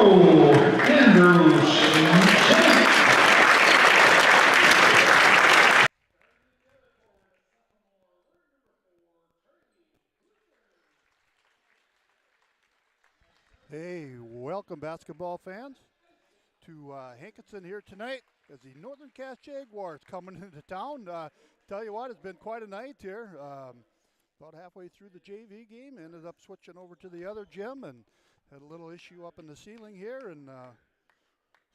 Andrew Smith. Hey, welcome basketball fans to Hankinson here tonight as the Northern Cass Jaguars coming into town. Tell you what, it's been quite a night here. About halfway through the JV game, ended up switching over to the other gym and had a little issue up in the ceiling here. And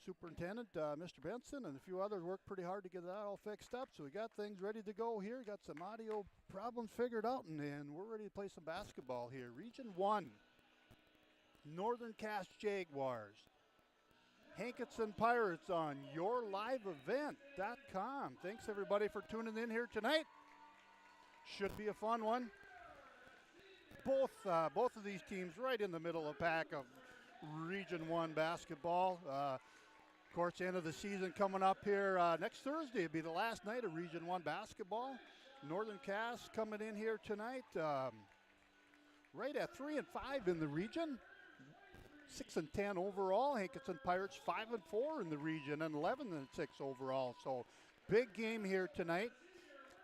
Superintendent Mr. Benson and a few others worked pretty hard to get that all fixed up. So we got things ready to go here. Got some audio problems figured out, and we're ready to play some basketball here. Region 1. Northern Cass Jaguars, Hankinson Pirates on yourliveevent.com. Thanks everybody for tuning in here tonight. Should be a fun one. Both of these teams right in the middle of the pack of Region 1 basketball. Of course, end of the season coming up here next Thursday. It'll be the last night of Region 1 basketball. Northern Cass coming in here tonight right at 3-5 in the region. 6-10 overall. Hankinson Pirates 5-4 in the region and 11-6 overall. So big game here tonight.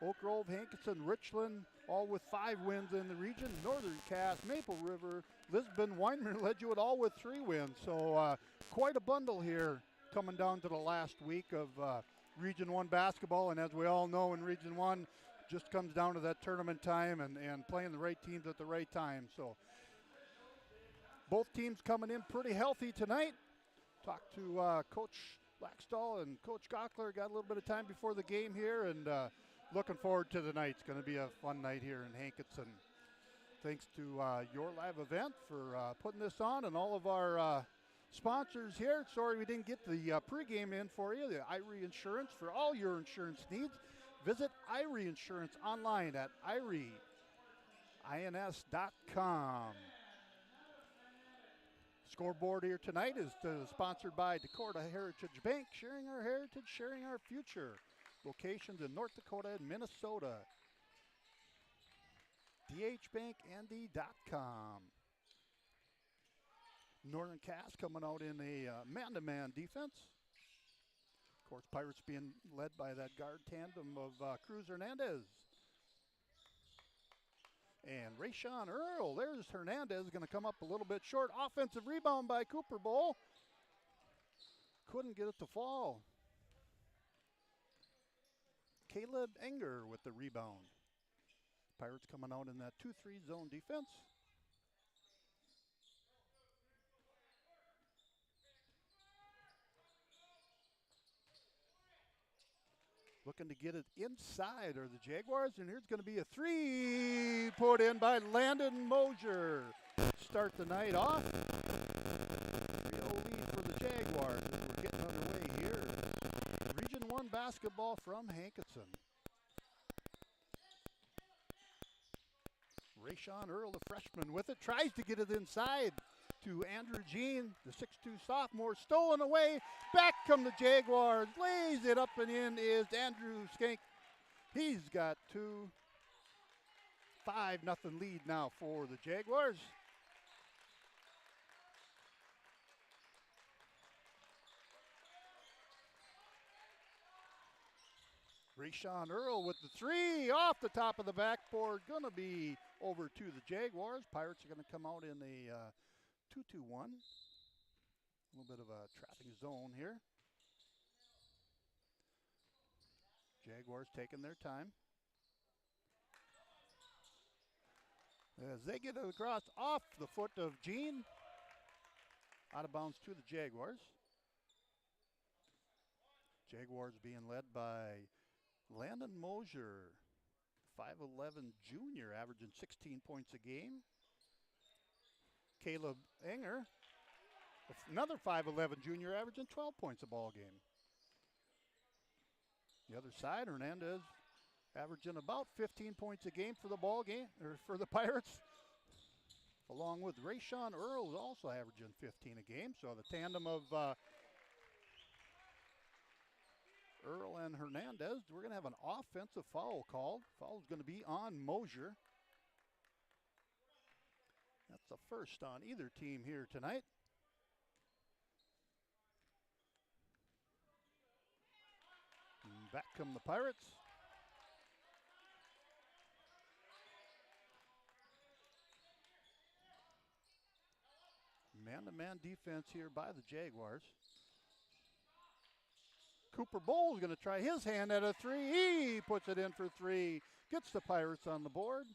Oak Grove, Hankinson, Richland, all with 5 wins in the region. Northern Cass, Maple River, Lisbon, Weimer led you at all with 3 wins. So quite a bundle here coming down to the last week of Region 1 basketball. And as we all know, in Region 1, just comes down to that tournament time and playing the right teams at the right time. So both teams coming in pretty healthy tonight. Talked to Coach Blackstall and Coach Gockler. Got a little bit of time before the game here, and looking forward to the night. It's going to be a fun night here in Hankinson. Thanks to Your Live Event for putting this on, and all of our sponsors here. Sorry we didn't get the pregame in for you. The Irie Insurance for all your insurance needs. Visit Irie Insurance online at IRIEINS.com. Scoreboard here tonight is sponsored by Dakota Heritage Bank, sharing our heritage, sharing our future. Locations in North Dakota and Minnesota. dhbanknd.com. Northern Cass coming out in a man-to-man defense. Of course, Pirates being led by that guard tandem of Cruz Hernandez. And Rayshawn Earl, there's Hernandez, going to come up a little bit short. Offensive rebound by Cooper Bowl. Couldn't get it to fall. Caleb Enger with the rebound. Pirates coming out in that 2-3 zone defense. Looking to get it inside are the Jaguars, and here's going to be a 3 put in by Landon Mosier. Start the night off. 3-0 lead for the Jaguars as we're getting underway here. Region 1 basketball from Hankinson. Rayshawn Earl, the freshman, with it, tries to get it inside to Andrew Jean, the 6'2 sophomore, stolen away. Back come the Jaguars, lays it up and in is Andrew Skank. He's got 2. 5-0 lead now for the Jaguars. Rayshawn Earl with the 3 off the top of the backboard. Gonna be over to the Jaguars. Pirates are gonna come out in a 2-2-1. A little bit of a trapping zone here. Jaguars taking their time. As they get it across off the foot of Jean. Out of bounds to the Jaguars. Jaguars being led by Landon Mosier, 5'11 junior, averaging 16 points a game. Caleb Enger, another 5'11 junior, averaging 12 points a ball game. The other side, Hernandez averaging about 15 points a game for the ball game, or for the Pirates. Along with Rayshawn Earl, also averaging 15 a game. So the tandem of Earl and Hernandez. We're going to have an offensive foul called. Foul is going to be on Mosier. That's the first on either team here tonight. Back come the Pirates. Man-to-man defense here by the Jaguars. Cooper Bowles going to try his hand at a three. He puts it in for three. Gets the Pirates on the board.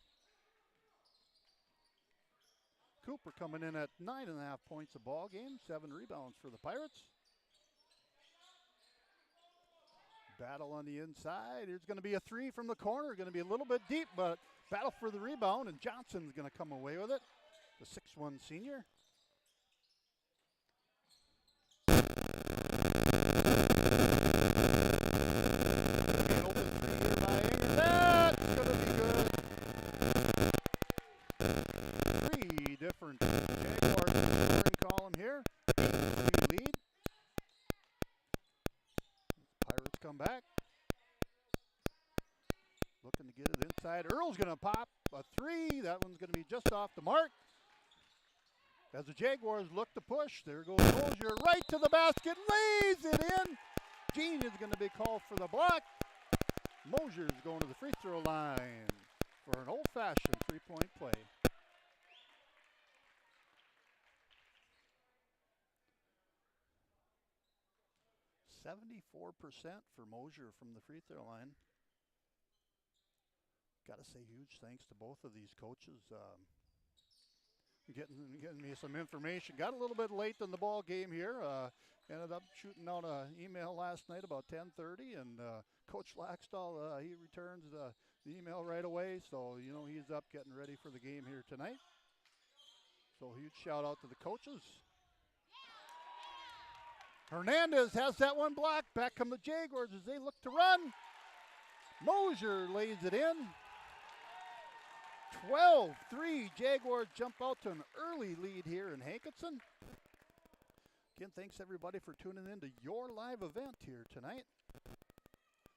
Cooper coming in at 9.5 points a ball game, 7 rebounds for the Pirates. Battle on the inside. Here's going to be a three from the corner. Going to be a little bit deep, but battle for the rebound, and Johnson's going to come away with it. The 6'1" senior. An open three here by Anger. That's going to be good. Three different Jaguars in the scoring column here. 8-3 lead. Pirates come back. Looking to get it inside. Earl's going to pop a three. That one's going to be just off the mark. As the Jaguars look to push, there goes Mosier right to the basket, lays it in. Jean is going to be called for the block. Mosier's going to the free throw line for an old-fashioned three-point play. .74% for Mosier from the free throw line. Got to say huge thanks to both of these coaches. Getting me some information. Got a little bit late in the ball game here. Ended up shooting out an email last night about 10:30, and Coach Laxdal, he returns the email right away. So, you know, he's up getting ready for the game here tonight. So huge shout out to the coaches. Hernandez has that one blocked. Back come the Jaguars as they look to run. Mosier lays it in. 12-3. Jaguars jump out to an early lead here in Hankinson. Again, thanks everybody for tuning in to your live event here tonight.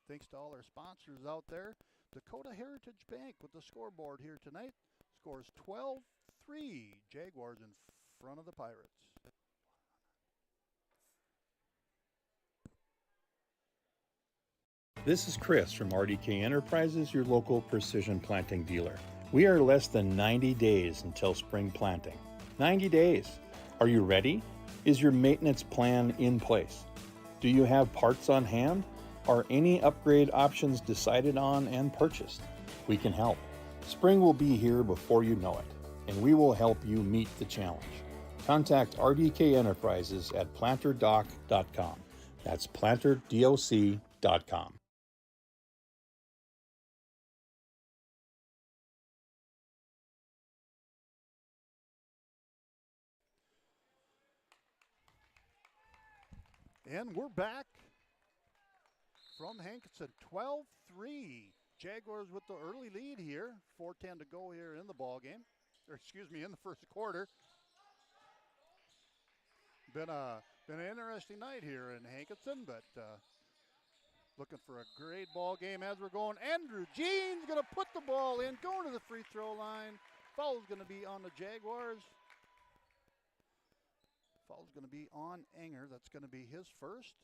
Thanks to all our sponsors out there. Dakota Heritage Bank with the scoreboard here tonight. Scores 12-3. Jaguars in front of the Pirates. This is Chris from RDK Enterprises, your local precision planting dealer. We are less than 90 days until spring planting. 90 days. Are you ready? Is your maintenance plan in place? Do you have parts on hand? Are any upgrade options decided on and purchased? We can help. Spring will be here before you know it, and we will help you meet the challenge. Contact RDK Enterprises at planterdoc.com. That's planterdoc.com. And we're back from Hankinson, 12-3. Jaguars with the early lead here. 4:10 to go here in the ball game, or excuse me, in the first quarter. Been an interesting night here in Hankinson, but looking for a great ball game as we're going. Andrew Jean's going to put the ball in, going to the free throw line. Foul's going to be on the Jaguars. Foul's going to be on Enger. That's going to be his first.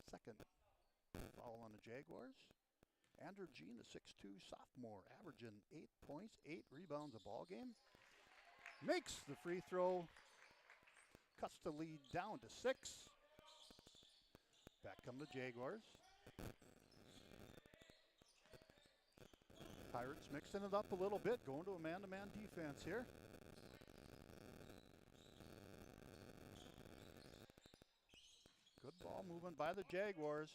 Second foul on the Jaguars. Andrew Jean, the 6'2 sophomore, averaging 8 points, 8 rebounds a ball game. Makes the free throw. Cuts the lead down to 6. Back come the Jaguars. Pirates mixing it up a little bit, going to a man-to-man defense here. Good ball movement by the Jaguars.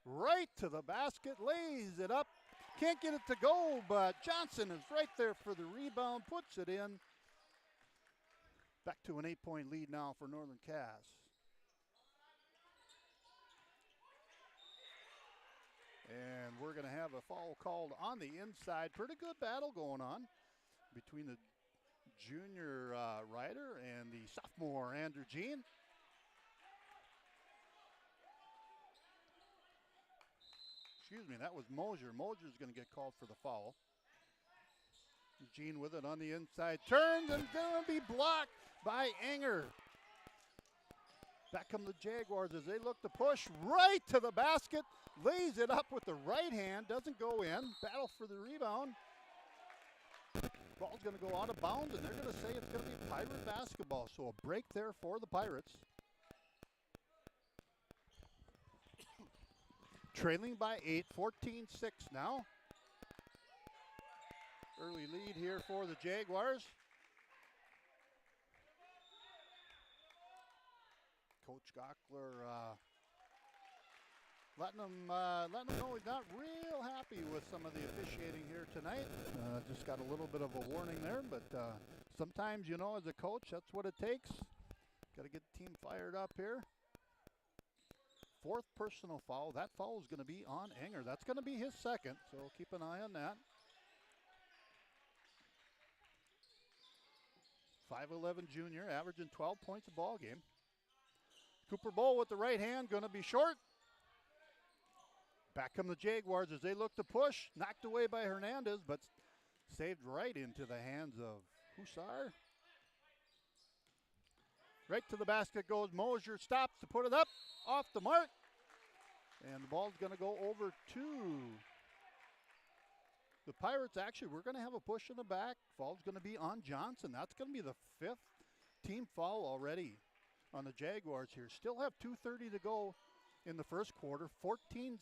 Right to the basket, lays it up. Can't get it to go, but Johnson is right there for the rebound, puts it in. Back to an 8-point lead now for Northern Cass. And we're going to have a foul called on the inside. Pretty good battle going on between the junior Ryder and the sophomore Andrew Jean. Excuse me, that was Mosier. Mosier's going to get called for the foul. Jean with it on the inside. Turns and going to be blocked by Enger. Back come the Jaguars as they look to push right to the basket. Lays it up with the right hand, doesn't go in. Battle for the rebound. Ball's going to go out of bounds, and they're going to say it's going to be Pirate basketball. So a break there for the Pirates. Trailing by 8, 14-6 now. Early lead here for the Jaguars. Coach Gockler letting them know he's not real happy with some of the officiating here tonight. Just got a little bit of a warning there, but sometimes, you know, as a coach, that's what it takes. Got to get the team fired up here. Fourth personal foul. That foul is going to be on Enger. That's going to be his second, so keep an eye on that. 5'11" junior, averaging 12 points a ball game. Cooper Bowl with the right hand, going to be short. Back come the Jaguars as they look to push. Knocked away by Hernandez, but saved right into the hands of Hussar. Right to the basket goes Mosier, stops to put it up, off the mark. And the ball's going to go over to the Pirates. Actually, we're going to have a push in the back. Foul's going to be on Johnson. That's going to be the 5th team foul already on the Jaguars here. Still have 2:30 to go in the first quarter, 14-6.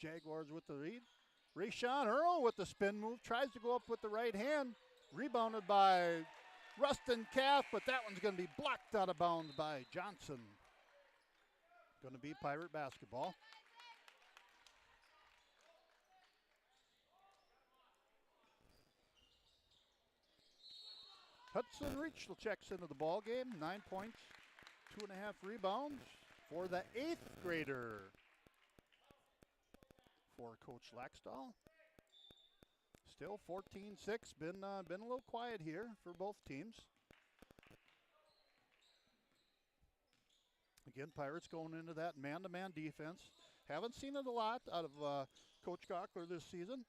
Jaguars with the lead. Rayshawn Earl with the spin move, tries to go up with the right hand. Rebounded by Rustin Calf, but that one's going to be blocked out of bounds by Johnson. Going to be Pirate basketball. Hudson Reachel checks into the ball game. 9 points, 2.5 rebounds for the 8th grader for Coach Laxdal. Still 14-6. Been a little quiet here for both teams. Again, Pirates going into that man-to-man defense. Haven't seen it a lot out of Coach Gockler this season.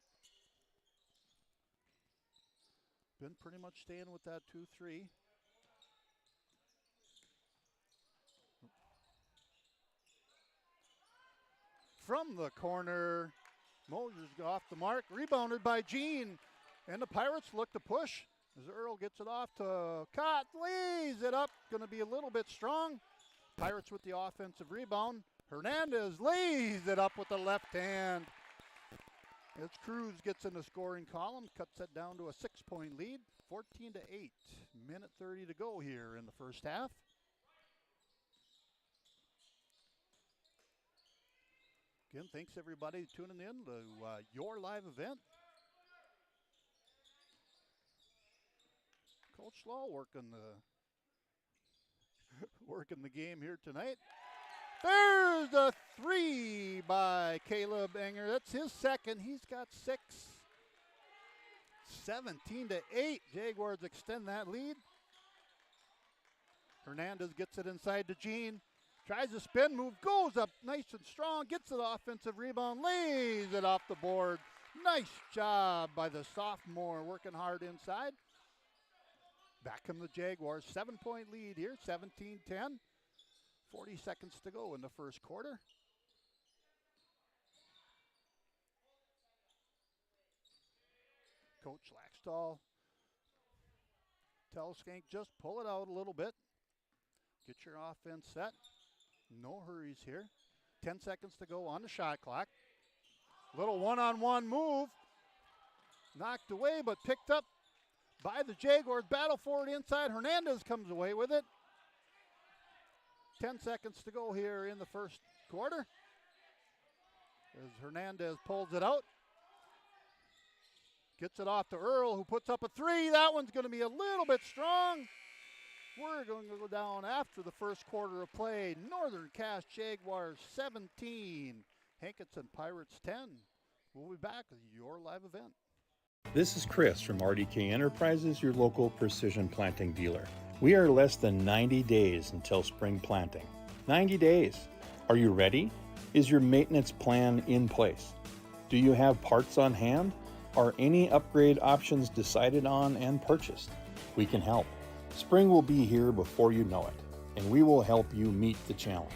Been pretty much staying with that 2-3. From the corner, Mosier's off the mark, rebounded by Jean, and the Pirates look to push as Earl gets it off to Cott, lays it up, going to be a little bit strong. Pirates with the offensive rebound. Hernandez lays it up with the left hand. As Cruz gets in the scoring column, cuts that down to a 6-point lead, 14-8. Minute 30 to go here in the first half. Again, thanks everybody tuning in to your live event. Coach Law working the game here tonight. There's a 3 by Caleb Enger. That's his second. He's got 6. 17-8. Jaguars extend that lead. Hernandez gets it inside to Jean. Tries a spin move, goes up nice and strong, gets an offensive rebound, lays it off the board. Nice job by the sophomore, working hard inside. Back come the Jaguars, 7-point lead here, 17-10. 40 seconds to go in the first quarter. Coach Laxdal tells Skank, just pull it out a little bit. Get your offense set. No hurries here. 10 seconds to go on the shot clock. Little one-on-one move. Knocked away, but picked up by the Jaguars. Battle for it inside. Hernandez comes away with it. 10 seconds to go here in the first quarter. As Hernandez pulls it out. Gets it off to Earl, who puts up a 3. That one's going to be a little bit strong. We're going to go down after the first quarter of play. Northern Cass Jaguars 17. Hankinson Pirates 10. We'll be back with your live event. This is Chris from RDK Enterprises, your local precision planting dealer. We are less than 90 days until spring planting. 90 days. Are you ready? Is your maintenance plan in place? Do you have parts on hand? Are any upgrade options decided on and purchased? We can help. Spring will be here before you know it, and we will help you meet the challenge.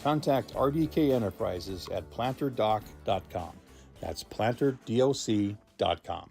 Contact RDK Enterprises at planterdoc.com. That's planterdoc.com.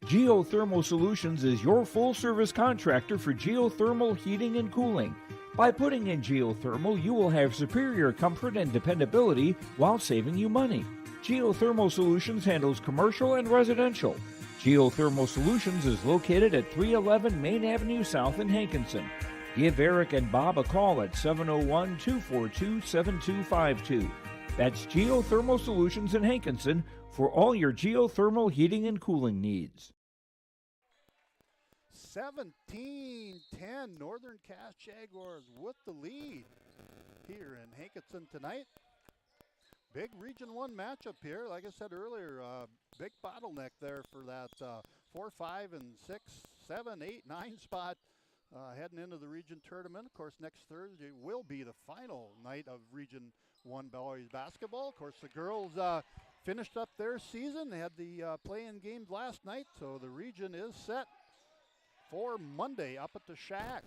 Geothermal Solutions is your full-service contractor for geothermal heating and cooling. By putting in geothermal, you will have superior comfort and dependability while saving you money. Geothermal Solutions handles commercial and residential. Geothermal Solutions is located at 311 Main Avenue South in Hankinson. Give Eric and Bob a call at 701-242-7252. That's Geothermal Solutions in Hankinson for all your geothermal heating and cooling needs. 17-10, Northern Cass Jaguars with the lead here in Hankinson tonight. Big Region 1 matchup here. Like I said earlier, big bottleneck there for that 4, 5, and 6, 7, 8, 9 spot heading into the region tournament. Of course, next Thursday will be the final night of Region 1 boys basketball. Of course, the girls finished up their season. They had the play-in games last night, so the region is set for Monday up at the Shack.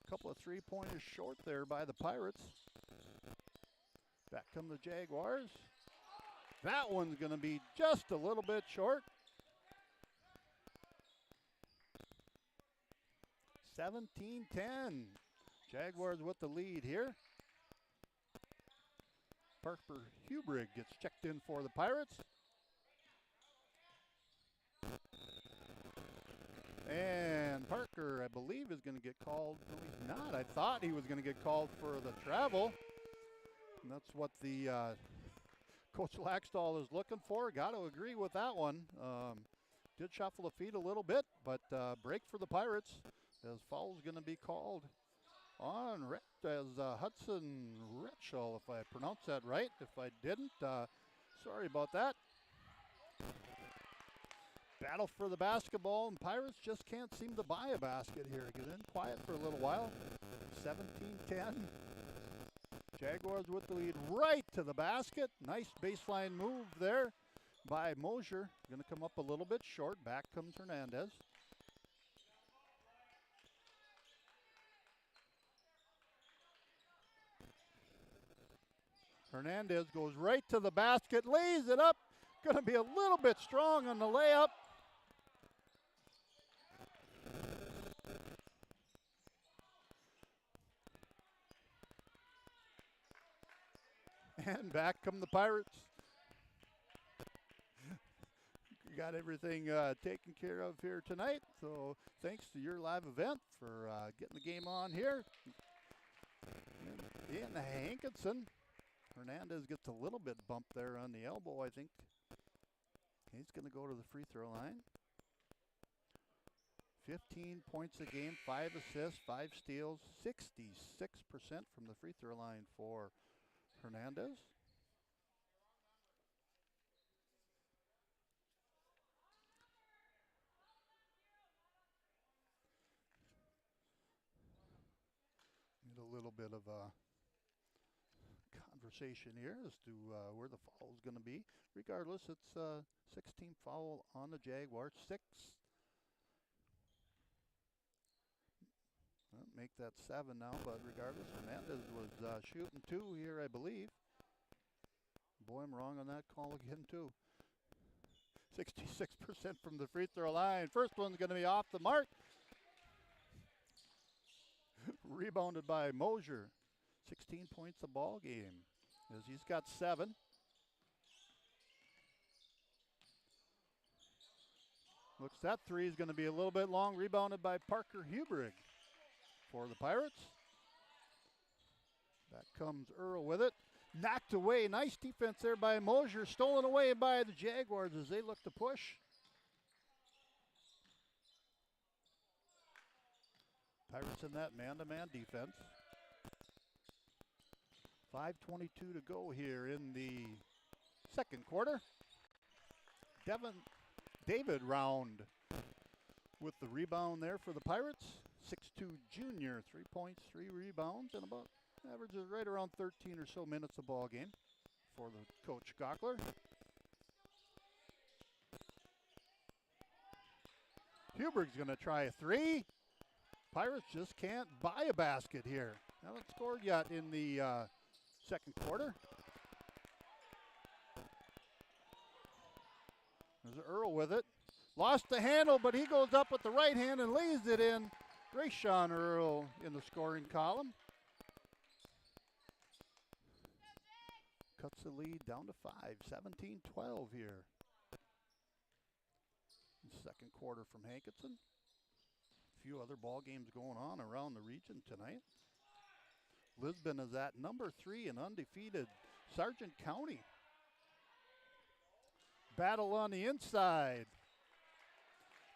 Couple of three-pointers short there by the Pirates. Back come the Jaguars. That one's going to be just a little bit short. 17-10. Jaguars with the lead here. Parker Hubrig gets checked in for the Pirates. And Parker, I believe, is going to get called. No, he's not. I thought he was going to get called for the travel. And that's what the Coach Laxdal is looking for. Got to agree with that one. Did shuffle the feet a little bit, but break for the Pirates as foul's going to be called on Hudson Retschel, if I pronounced that right. If I didn't, sorry about that. Battle for the basketball, and Pirates just can't seem to buy a basket here. Get in quiet for a little while. 17-10. Jaguars with the lead right to the basket. Nice baseline move there by Mosier. Going to come up a little bit short. Back comes Hernandez. Hernandez goes right to the basket, lays it up. Going to be a little bit strong on the layup. And back come the Pirates. Got everything taken care of here tonight. So thanks to your live event for getting the game on here. In Hankinson. Hernandez gets a little bit bump there on the elbow, I think. He's going to go to the free throw line. 15 points a game, 5 assists, 5 steals, 66% from the free throw line for Hernandez. Need a little bit of a conversation here as to where the foul is going to be. Regardless, it's 16 foul on the Jaguars, 6. Well, make that 7 now, but regardless, Hernandez was shooting 2 here, I believe. Boy, I'm wrong on that call again, too. 66% from the free throw line. First one's going to be off the mark. Rebounded by Mosier. 16 points a ball game as he's got 7. Looks that 3 is going to be a little bit long. Rebounded by Parker Hubrig for the Pirates. Back comes Earl with it. Knocked away. Nice defense there by Mosier. Stolen away by the Jaguars as they look to push. Pirates in that man-to-man defense. 5:22 to go here in the second quarter. David Round with the rebound there for the Pirates. 6'2" junior, 3 points, 3 rebounds, and about averages right around 13 or so minutes a ball game for the coach Gockler. Huberg's going to try a 3. Pirates just can't buy a basket here. Haven't scored yet in the second quarter. There's Earl with it. Lost the handle, but he goes up with the right hand and lays it in. Rayshawn Earl in the scoring column. Cuts the lead down to 5, 17-12 here. Second quarter from Hankinson. A few other ball games going on around the region tonight. Lisbon is at number 3 and undefeated Sargent County. Battle on the inside.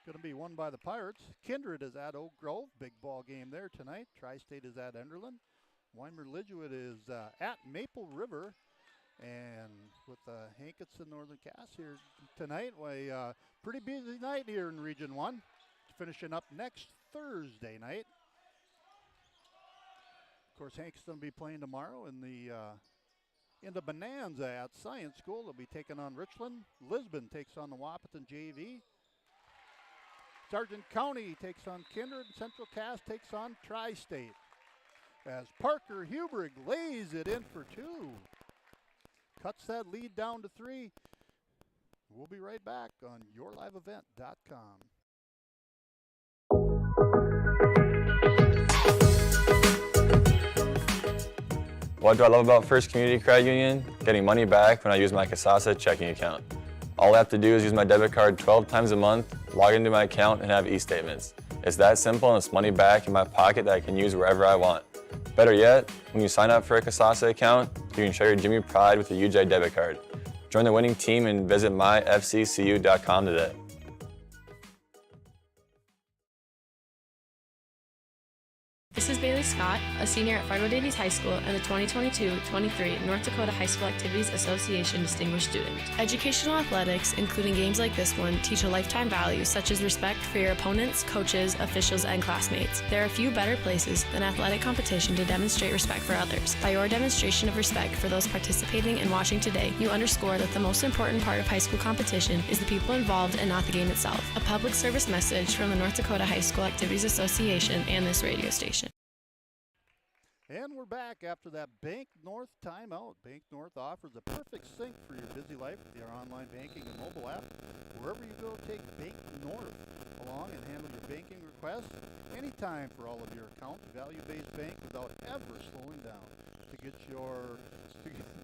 Going to be won by the Pirates. Kindred is at Oak Grove. Big ball game there tonight. Tri-State is at Enderlin. Weimer-Lidgewood is at Maple River. And with Hankinson Northern Cass here tonight, pretty busy night here in Region 1. Finishing up next Thursday night. Of course, Hankinson will be playing tomorrow in the Bonanza at Science School. They'll be taking on Richland. Lisbon takes on the Wahpeton JV. Sargent County takes on Kindred. Central Cass takes on Tri-State. As Parker Hubrig lays it in for 2. Cuts that lead down to 3. We'll be right back on yourliveevent.com. What do I love about First Community Credit Union? Getting money back when I use my Kasasa checking account. All I have to do is use my debit card 12 times a month, log into my account, and have e-statements. It's that simple, and it's money back in my pocket that I can use wherever I want. Better yet, when you sign up for a Kasasa account, you can share your Jimmy Pride with a UJ debit card. Join the winning team and visit myfccu.com today. This is Bailey Scott, a senior at Fargo Davies High School and the 2022-23 North Dakota High School Activities Association Distinguished Student. Educational athletics, including games like this one, teach a lifetime value such as respect for your opponents, coaches, officials, and classmates. There are few better places than athletic competition to demonstrate respect for others. By your demonstration of respect for those participating and watching today, you underscore that the most important part of high school competition is the people involved and not the game itself. A public service message from the North Dakota High School Activities Association and this radio station. And we're back after that Bank North timeout. Bank North offers a perfect sync for your busy life with your online banking and mobile app. Wherever you go, take Bank North along and handle your banking requests anytime for all of your accounts. Value-based bank without ever slowing down.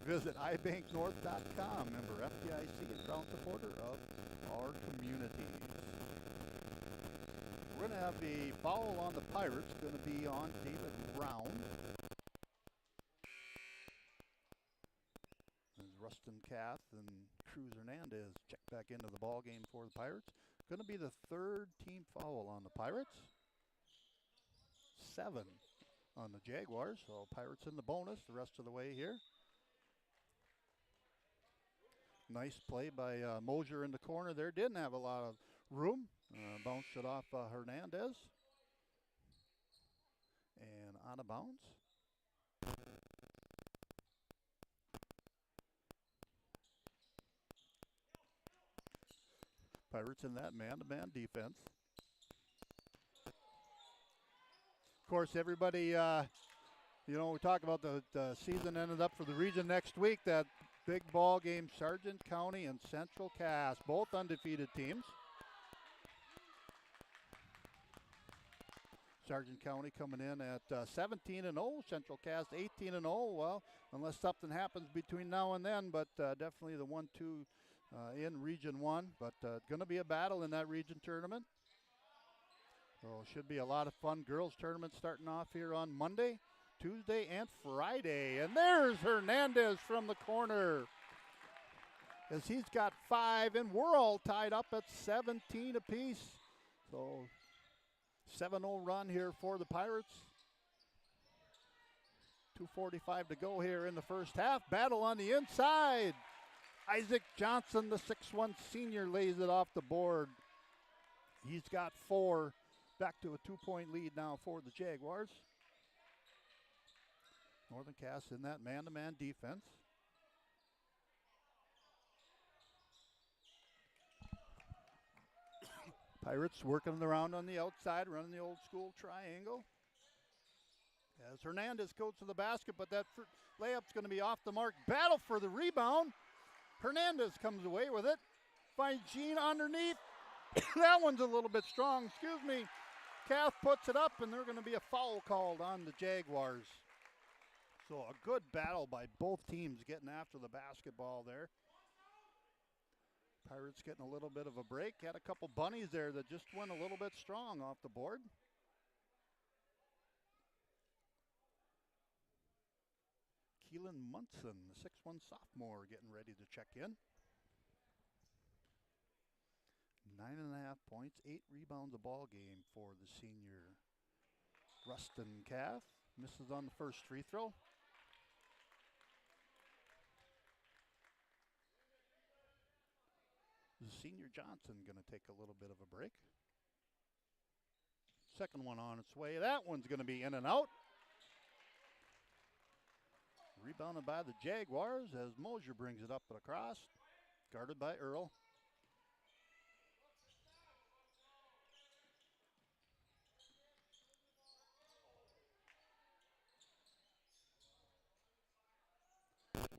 Visit ibanknorth.com. Member FDIC and proud supporter of our community. We're going to have a foul on the Pirates. Going to be on David Brown. Rustin Kath and Cruz Hernandez check back into the ball game for the Pirates. Going to be the 3rd team foul on the Pirates. 7 on the Jaguars. So Pirates in the bonus the rest of the way here. Nice play by Mosier in the corner there. Didn't have a lot of room. Bounced it off Hernandez. And out of bounds. Pirates in that man-to-man defense. Of course, everybody, we talk about the season ended up for the region next week. That big ball game, Sargent County and Central Cass, both undefeated teams. Sargent County coming in at 17-0, Central Cass 18-0. Well, unless something happens between now and then, but definitely the 1-2 in Region 1. But going to be a battle in that region tournament. So should be a lot of fun. Girls tournament starting off here on Monday, Tuesday, and Friday. And there's Hernandez from the corner, as he's got 5, and we're all tied up at 17 apiece. So 7-0 run here for the Pirates. 2:45 to go here in the first half. Battle on the inside. Isaac Johnson, the 6'1 senior, lays it off the board. He's got 4, back to a 2-point lead now for the Jaguars. Northern Cass in that man-to-man defense. Pirates working around on the outside, running the old school triangle. As Hernandez goes to the basket, but that layup's going to be off the mark. Battle for the rebound. Hernandez comes away with it. Finds Jean underneath. That one's a little bit strong. Excuse me. Cass puts it up, and there's going to be a foul called on the Jaguars. So a good battle by both teams getting after the basketball there. Pirates getting a little bit of a break. Had a couple bunnies there that just went a little bit strong off the board. Keelan Munson, the 6'1" sophomore, getting ready to check in. 9.5 points, 8 rebounds a ball game for the senior. Rustin Cass misses on the first free throw. The senior Johnson going to take a little bit of a break. Second one on its way. That one's going to be in and out. Rebounded by the Jaguars as Mosier brings it up and across. Guarded by Earl.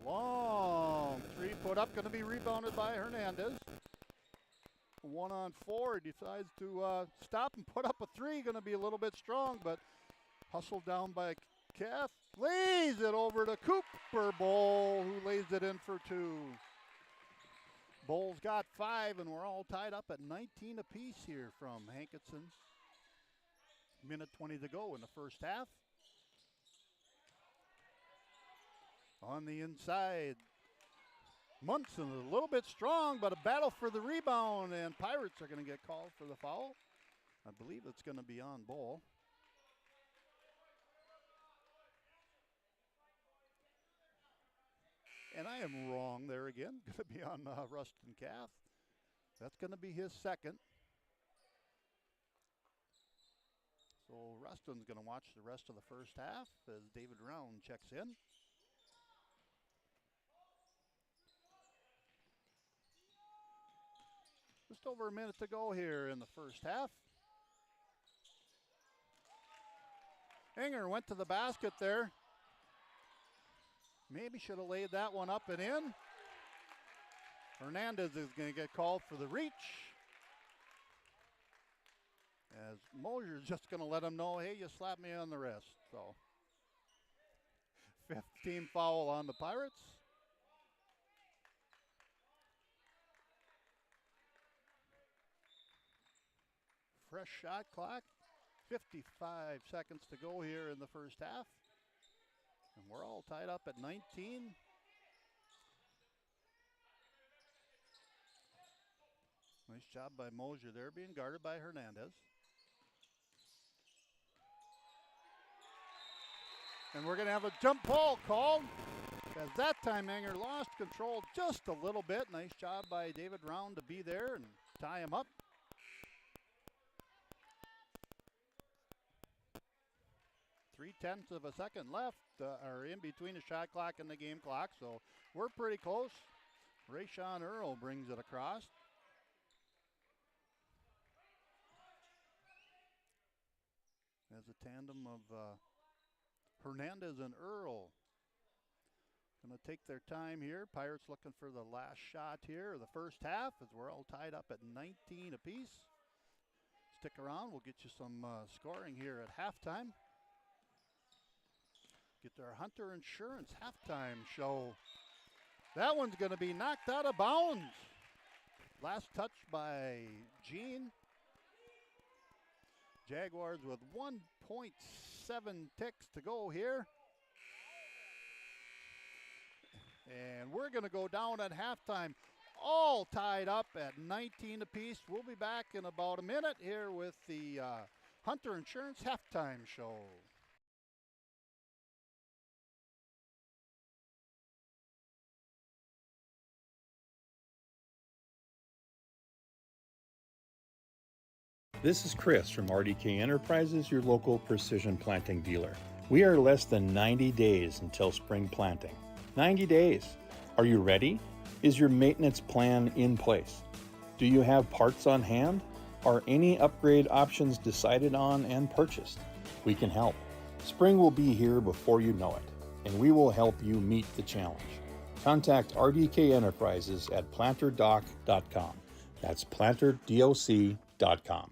Long 3 put up, going to be rebounded by Hernandez. 1 on 4, he decides to stop and put up a 3. Going to be a little bit strong, but hustled down by Cass. Lays it over to Cooper Bowl, who lays it in for 2. Bowles got 5, and we're all tied up at 19 apiece here from Hankinson. Minute 20 to go in the first half. On the inside, Munson a little bit strong, but a battle for the rebound, and Pirates are going to get called for the foul. I believe it's going to be on Bowl. And I am wrong there again. Going to be on Rustin Cass. That's going to be his second. So Rustin's going to watch the rest of the first half as David Round checks in. Just over a minute to go here in the first half. Enger went to the basket there. Maybe should have laid that one up and in. Hernandez is going to get called for the reach. As Mosier's just going to let him know, hey, you slapped me on the wrist. So, 15 foul on the Pirates. Fresh shot clock. 55 seconds to go here in the first half. And we're all tied up at 19. Nice job by Mosier there, being guarded by Hernandez. And we're going to have a jump ball called, as that time Enger lost control just a little bit. Nice job by David Round to be there and tie him up. 0.3 of a second left, or in between the shot clock and the game clock, so we're pretty close. Rayshawn Earl brings it across. As a tandem of Hernandez and Earl. Going to take their time here. Pirates looking for the last shot here of the first half as we're all tied up at 19 apiece. Stick around, we'll get you some scoring here at halftime. Get our Hunter Insurance halftime show. That one's going to be knocked out of bounds. Last touch by Jean. Jaguars with 1.7 ticks to go here. And we're going to go down at halftime, all tied up at 19 apiece. We'll be back in about a minute here with the Hunter Insurance halftime show. This is Chris from RDK Enterprises, your local precision planting dealer. We are less than 90 days until spring planting. 90 days. Are you ready? Is your maintenance plan in place? Do you have parts on hand? Are any upgrade options decided on and purchased? We can help. Spring will be here before you know it, and we will help you meet the challenge. Contact RDK Enterprises at planterdoc.com. That's planterdoc.com.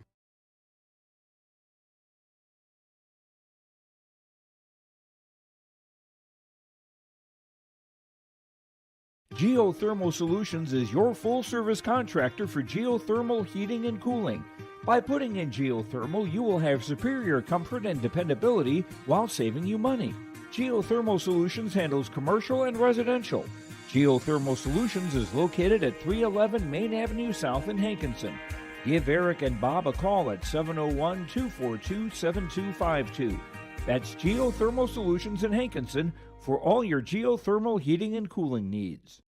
Geothermal Solutions is your full-service contractor for geothermal heating and cooling. By putting in geothermal, you will have superior comfort and dependability while saving you money. Geothermal Solutions handles commercial and residential. Geothermal Solutions is located at 311 Main Avenue South in Hankinson. Give Eric and Bob a call at 701-242-7252. That's Geothermal Solutions in Hankinson for all your geothermal heating and cooling needs.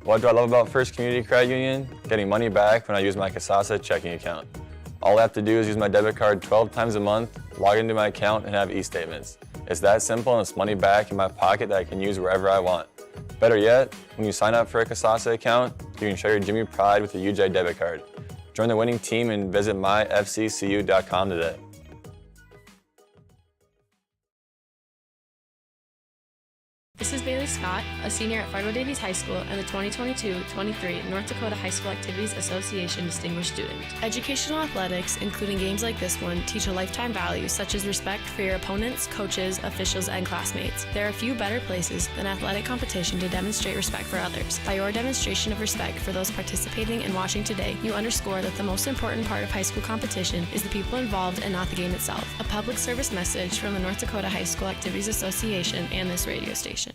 What do I love about First Community Credit Union? Getting money back when I use my Kasasa checking account. All I have to do is use my debit card 12 times a month, log into my account, and have e-statements. It's that simple, and it's money back in my pocket that I can use wherever I want. Better yet, when you sign up for a Kasasa account, you can share your Jimmy Pride with a UJ debit card. Join the winning team and visit myfccu.com today. This is Bailey Scott, a senior at Fargo Davies High School and the 2022-23 North Dakota High School Activities Association Distinguished Student. Educational athletics, including games like this one, teach a lifetime value such as respect for your opponents, coaches, officials, and classmates. There are few better places than athletic competition to demonstrate respect for others. By your demonstration of respect for those participating and watching today, you underscore that the most important part of high school competition is the people involved and not the game itself. A public service message from the North Dakota High School Activities Association and this radio station.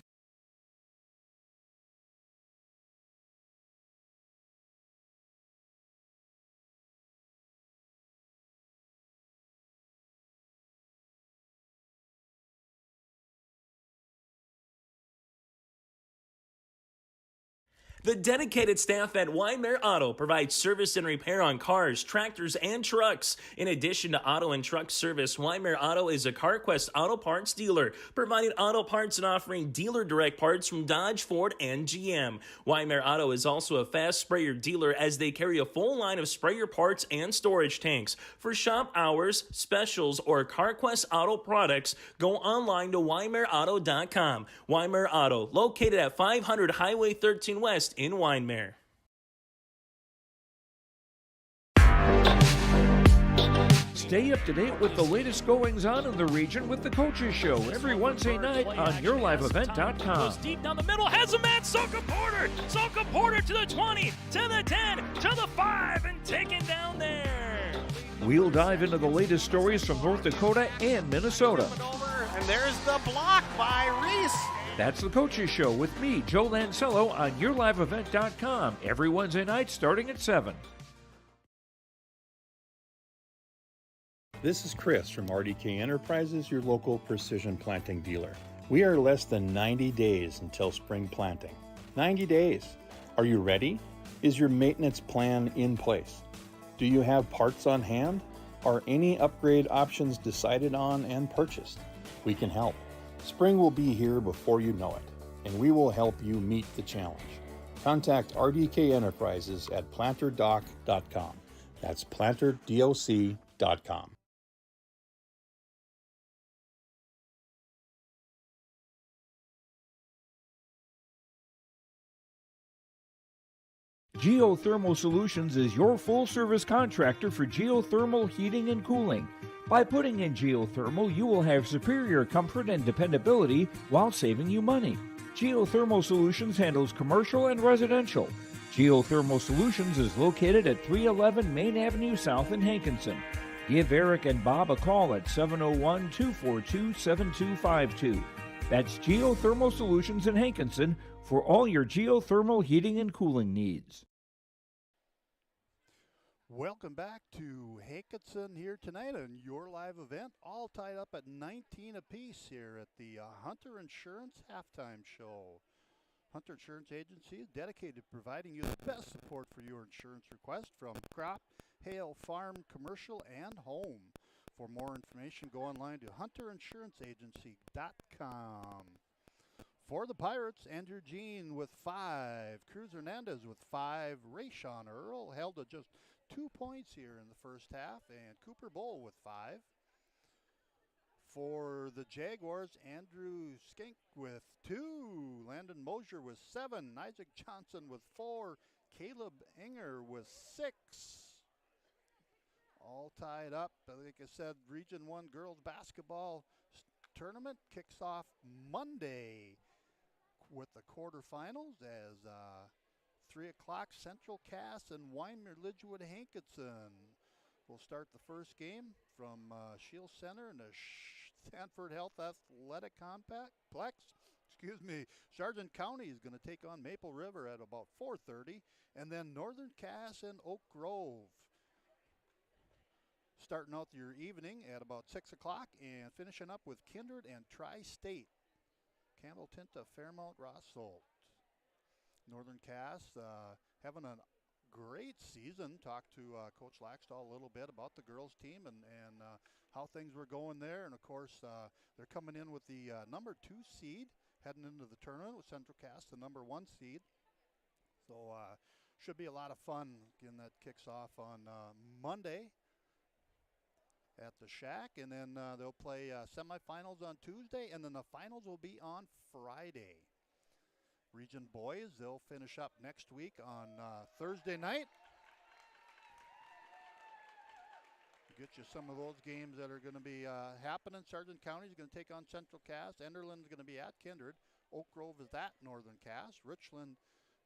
The dedicated staff at Weimar Auto provides service and repair on cars, tractors, and trucks. In addition to auto and truck service, Weimar Auto is a CarQuest auto parts dealer, providing auto parts and offering dealer direct parts from Dodge, Ford, and GM. Weimar Auto is also a fast sprayer dealer as they carry a full line of sprayer parts and storage tanks. For shop hours, specials, or CarQuest auto products, go online to WeimarAuto.com. Weimar Auto, located at 500 Highway 13 West in Weimar. Stay up to date with the latest goings-on in the region with the Coaches Show every Wednesday night on YourLiveEvent.com. Goes deep down the middle, has a man, Soka Porter! Soka Porter to the 20, to the 10, to the 5, and taken down there. We'll dive into the latest stories from North Dakota and Minnesota. And there's the block by Reese. That's the Coaches Show with me, Joe Lancello, on YourLiveEvent.com every Wednesday night starting at 7. This is Chris from RDK Enterprises, your local precision planting dealer. We are less than 90 days until spring planting. 90 days. Are you ready? Is your maintenance plan in place? Do you have parts on hand? Are any upgrade options decided on and purchased? We can help. Spring will be here before you know it, and we will help you meet the challenge. Contact RDK Enterprises at planterdoc.com. That's planterdoc.com. Geothermal Solutions is your full-service contractor for geothermal heating and cooling. By putting in geothermal, you will have superior comfort and dependability while saving you money. Geothermal Solutions handles commercial and residential. Geothermal Solutions is located at 311 Main Avenue South in Hankinson. Give Eric and Bob a call at 701-242-7252. That's Geothermal Solutions in Hankinson for all your geothermal heating and cooling needs. Welcome back to Hankinson here tonight on your live event, all tied up at 19 apiece here at the Hunter Insurance Halftime Show. Hunter Insurance Agency is dedicated to providing you the best support for your insurance request from crop, hail, farm, commercial, and home. For more information, go online to hunterinsuranceagency.com. For the Pirates, Andrew Jean with 5, Cruz Hernandez with 5, Rayshawn Earl held to just 2 points here in the first half, and Cooper Bull with 5. For the Jaguars, Andrew Skink with 2, Landon Mosier with 7, Isaac Johnson with 4, Caleb Enger with 6. All tied up. Like I said, Region 1 girls basketball tournament kicks off Monday with the quarterfinals as 3 o'clock Central Cass and Weimar Lidgewood Hankinson will start the first game from Shield Center in the Sanford Health Athletic Complex. Sargent County is going to take on Maple River at about 4:30, and then Northern Cass and Oak Grove starting out your evening at about 6 o'clock and finishing up with Kindred and Tri-State. Campbell Tinta, Fairmount, Rossolt. Northern Cass having a great season. Talked to Coach Laxdal a little bit about the girls team and how things were going there. And of course, they're coming in with the number 2 seed heading into the tournament with Central Cass, the number 1 seed. So should be a lot of fun. Again, that kicks off on Monday at the Shack, and then they'll play semifinals on Tuesday, and then the finals will be on Friday. Region boys, they'll finish up next week on Thursday night. Get you some of those games that are going to be happening. Sargent County is going to take on Central Cass. Enderlin is going to be at Kindred. Oak Grove is at Northern Cass. Richland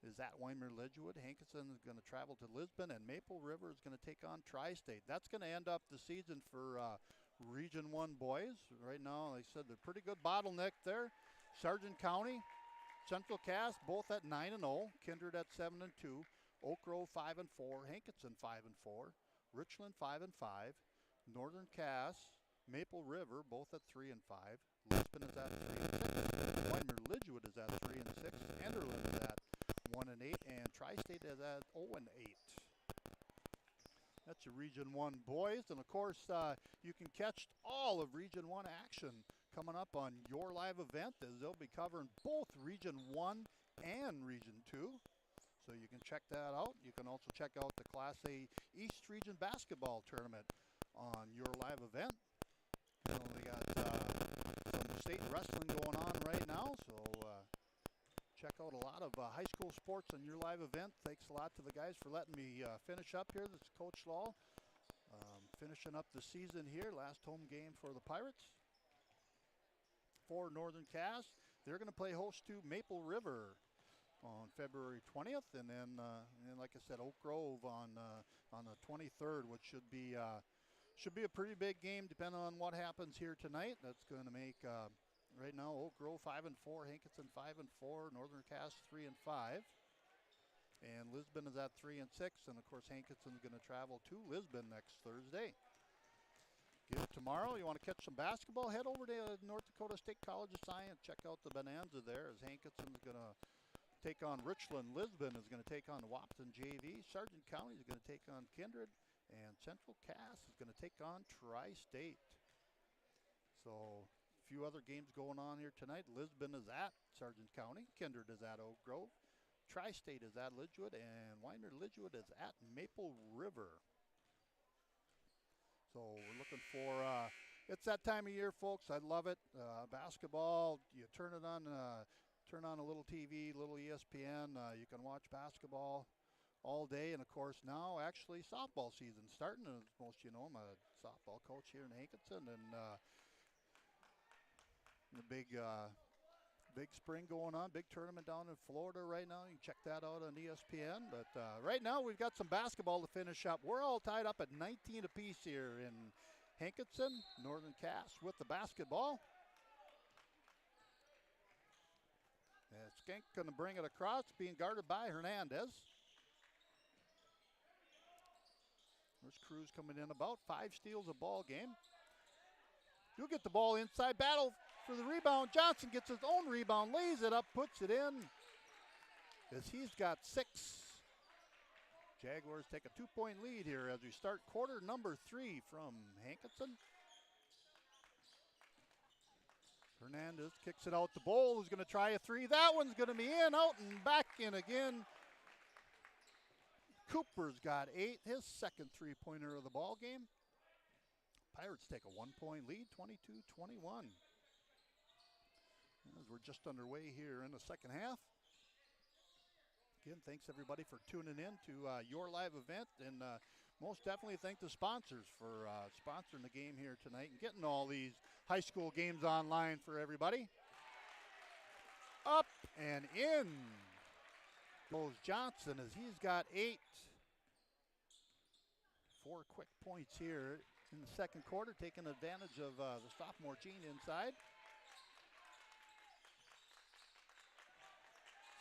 is at Weimar Lidgewood. Hankinson is going to travel to Lisbon, and Maple River is going to take on Tri-State. That's going to end up the season for Region 1 boys. Right now, like I said, they're pretty good bottleneck there. Sargent County, Central Cass, both at 9-0. Kindred at 7-2. Oak Grove 5-4. Hankinson 5-4. Richland 5-5. Northern Cass, Maple River, both at 3-5. Lisbon is at 3-6. Weimar Lidgewood is at 3-6. Enderlin is at 1-8, and Tri-State is at 0-8. That's your Region 1 boys, and of course you can catch all of Region 1 action coming up on your live event, as they'll be covering both Region 1 and Region 2. So you can check that out. You can also check out the Class A East Region Basketball Tournament on your live event. We only got some state wrestling going on right now, so check out a lot of high school sports on your live event. Thanks a lot to the guys for letting me finish up here. This is Coach Law finishing up the season here. Last home game for the Pirates. For Northern Cass, they're going to play host to Maple River on February 20th, and then like I said, Oak Grove on the 23rd, which should be a pretty big game depending on what happens here tonight. That's going to make right now Oak Grove 5-4, Hankinson 5-4, Northern Cass 3-5, and Lisbon is at 3-6, and of course Hankinson's going to travel to Lisbon next Thursday. Tomorrow, you want to catch some basketball, head over to North Dakota State College of Science. Check out the Bonanza there, as Hankinson's going to take on Richland. Lisbon is going to take on Wapton JV. Sargent County is going to take on Kindred, and Central Cass is going to take on Tri-State. So a few other games going on here tonight. Lisbon is at Sargent County. Kindred is at Oak Grove. Tri-State is at Lidgewood, and Weimar Lidgewood is at Maple River. So we're looking for, it's that time of year, folks. I love it. Basketball, you turn it on, turn on a little TV, little ESPN. You can watch basketball all day. And, of course, now actually softball season starting. As most of you know, I'm a softball coach here in Hankinson. And the big spring going on, big tournament down in Florida right now. You can check that out on ESPN. But right now we've got some basketball to finish up. We're all tied up at 19 apiece here in Hankinson. Northern Cass with the basketball. Skink going to bring it across, being guarded by Hernandez. There's Cruz coming in, about 5 steals a ball game. You'll get the ball inside, battle for the rebound. Johnson gets his own rebound, lays it up, puts it in. as he's got 6. Jaguars take a 2-point lead here as we start quarter number 3 from Hankinson. Hernandez kicks it out to Bowl, who's going to try a 3. That one's going to be in, out and back in again. Cooper's got 8, his second 3-pointer of the ball game. Pirates take a 1-point lead, 22-21. As we're just underway here in the second half. Again, thanks everybody for tuning in to your live event, and most definitely thank the sponsors for sponsoring the game here tonight and getting all these high school games online for everybody. Up and in goes Johnson as he's got 8. 4 quick points here in the second quarter, taking advantage of the sophomore Gene inside.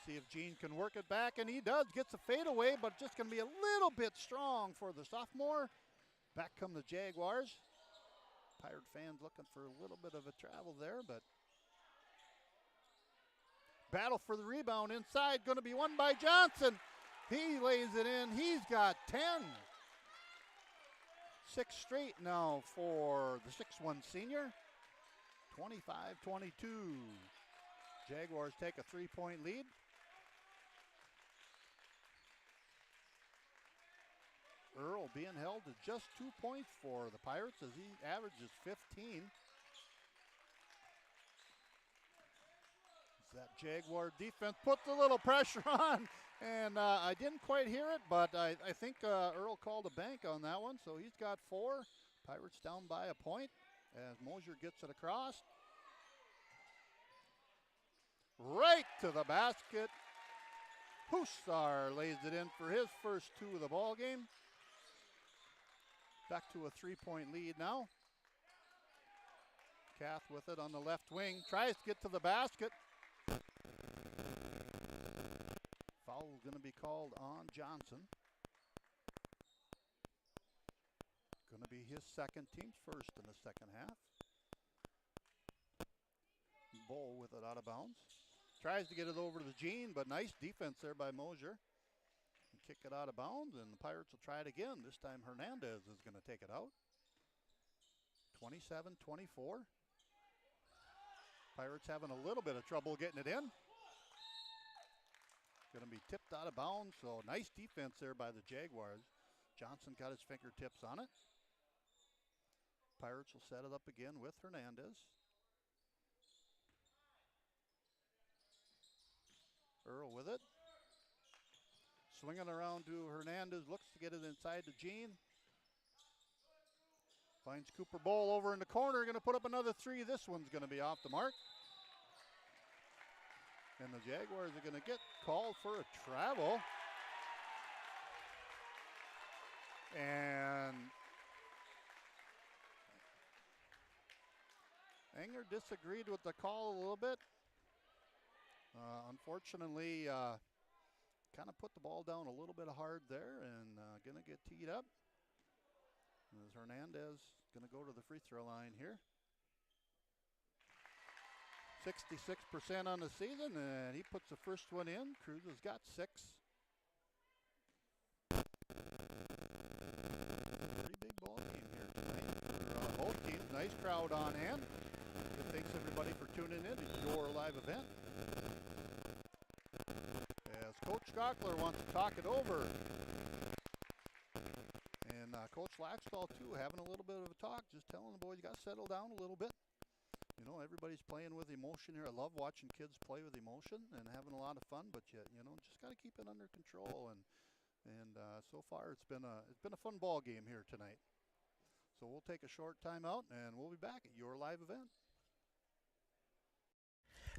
See if Gene can work it back, and he does. Gets a fadeaway, but just going to be a little bit strong for the sophomore. Back come the Jaguars. Pirate fans looking for a little bit of a travel there, but battle for the rebound inside, going to be won by Johnson. He lays it in. He's got 10. 6 straight now for the 6'1 senior. 25-22. Jaguars take a 3-point lead. Earl being held to just 2 points for the Pirates as he averages 15. As that Jaguar defense puts a little pressure on, and I didn't quite hear it, but I think Earl called a bank on that one, so he's got 4. Pirates down by a point as Mosier gets it across. Right to the basket. Hussar lays it in for his first 2 of the ball game. Back to a 3-point lead now. Kath with it on the left wing. Tries to get to the basket. Foul is going to be called on Johnson. Going to be his second, team's first in the second half. Bull with it out of bounds. Tries to get it over to the Gene, but nice defense there by Mosier. And kick it out of bounds, and the Pirates will try it again. This time Hernandez is going to take it out. 27-24. Pirates having a little bit of trouble getting it in. Going to be tipped out of bounds, so nice defense there by the Jaguars. Johnson got his fingertips on it. Pirates will set it up again with Hernandez. Earl with it. Swinging around to Hernandez, looks to get it inside to Gene. Finds Cooper Bowl over in the corner, going to put up another 3. This one's going to be off the mark. And the Jaguars are going to get called for a travel. And Enger disagreed with the call a little bit. Unfortunately, kind of put the ball down a little bit hard there, and going to get teed up. As Hernandez going to go to the free throw line here. 66% on the season, and he puts the first one in. Cruz has got 6. Pretty big ball game here tonight for both teams. Nice crowd on hand. And thanks everybody for tuning in to your live event. As Coach Schockler wants to talk it over. And Coach Laxdal too, having a little bit of a talk, just telling the boys you got to settle down a little bit. You know, everybody's playing with emotion here. I love watching kids play with emotion and having a lot of fun, but you know, just got to keep it under control. And so far it's been a fun ball game here tonight. So we'll take a short timeout and we'll be back at your live event.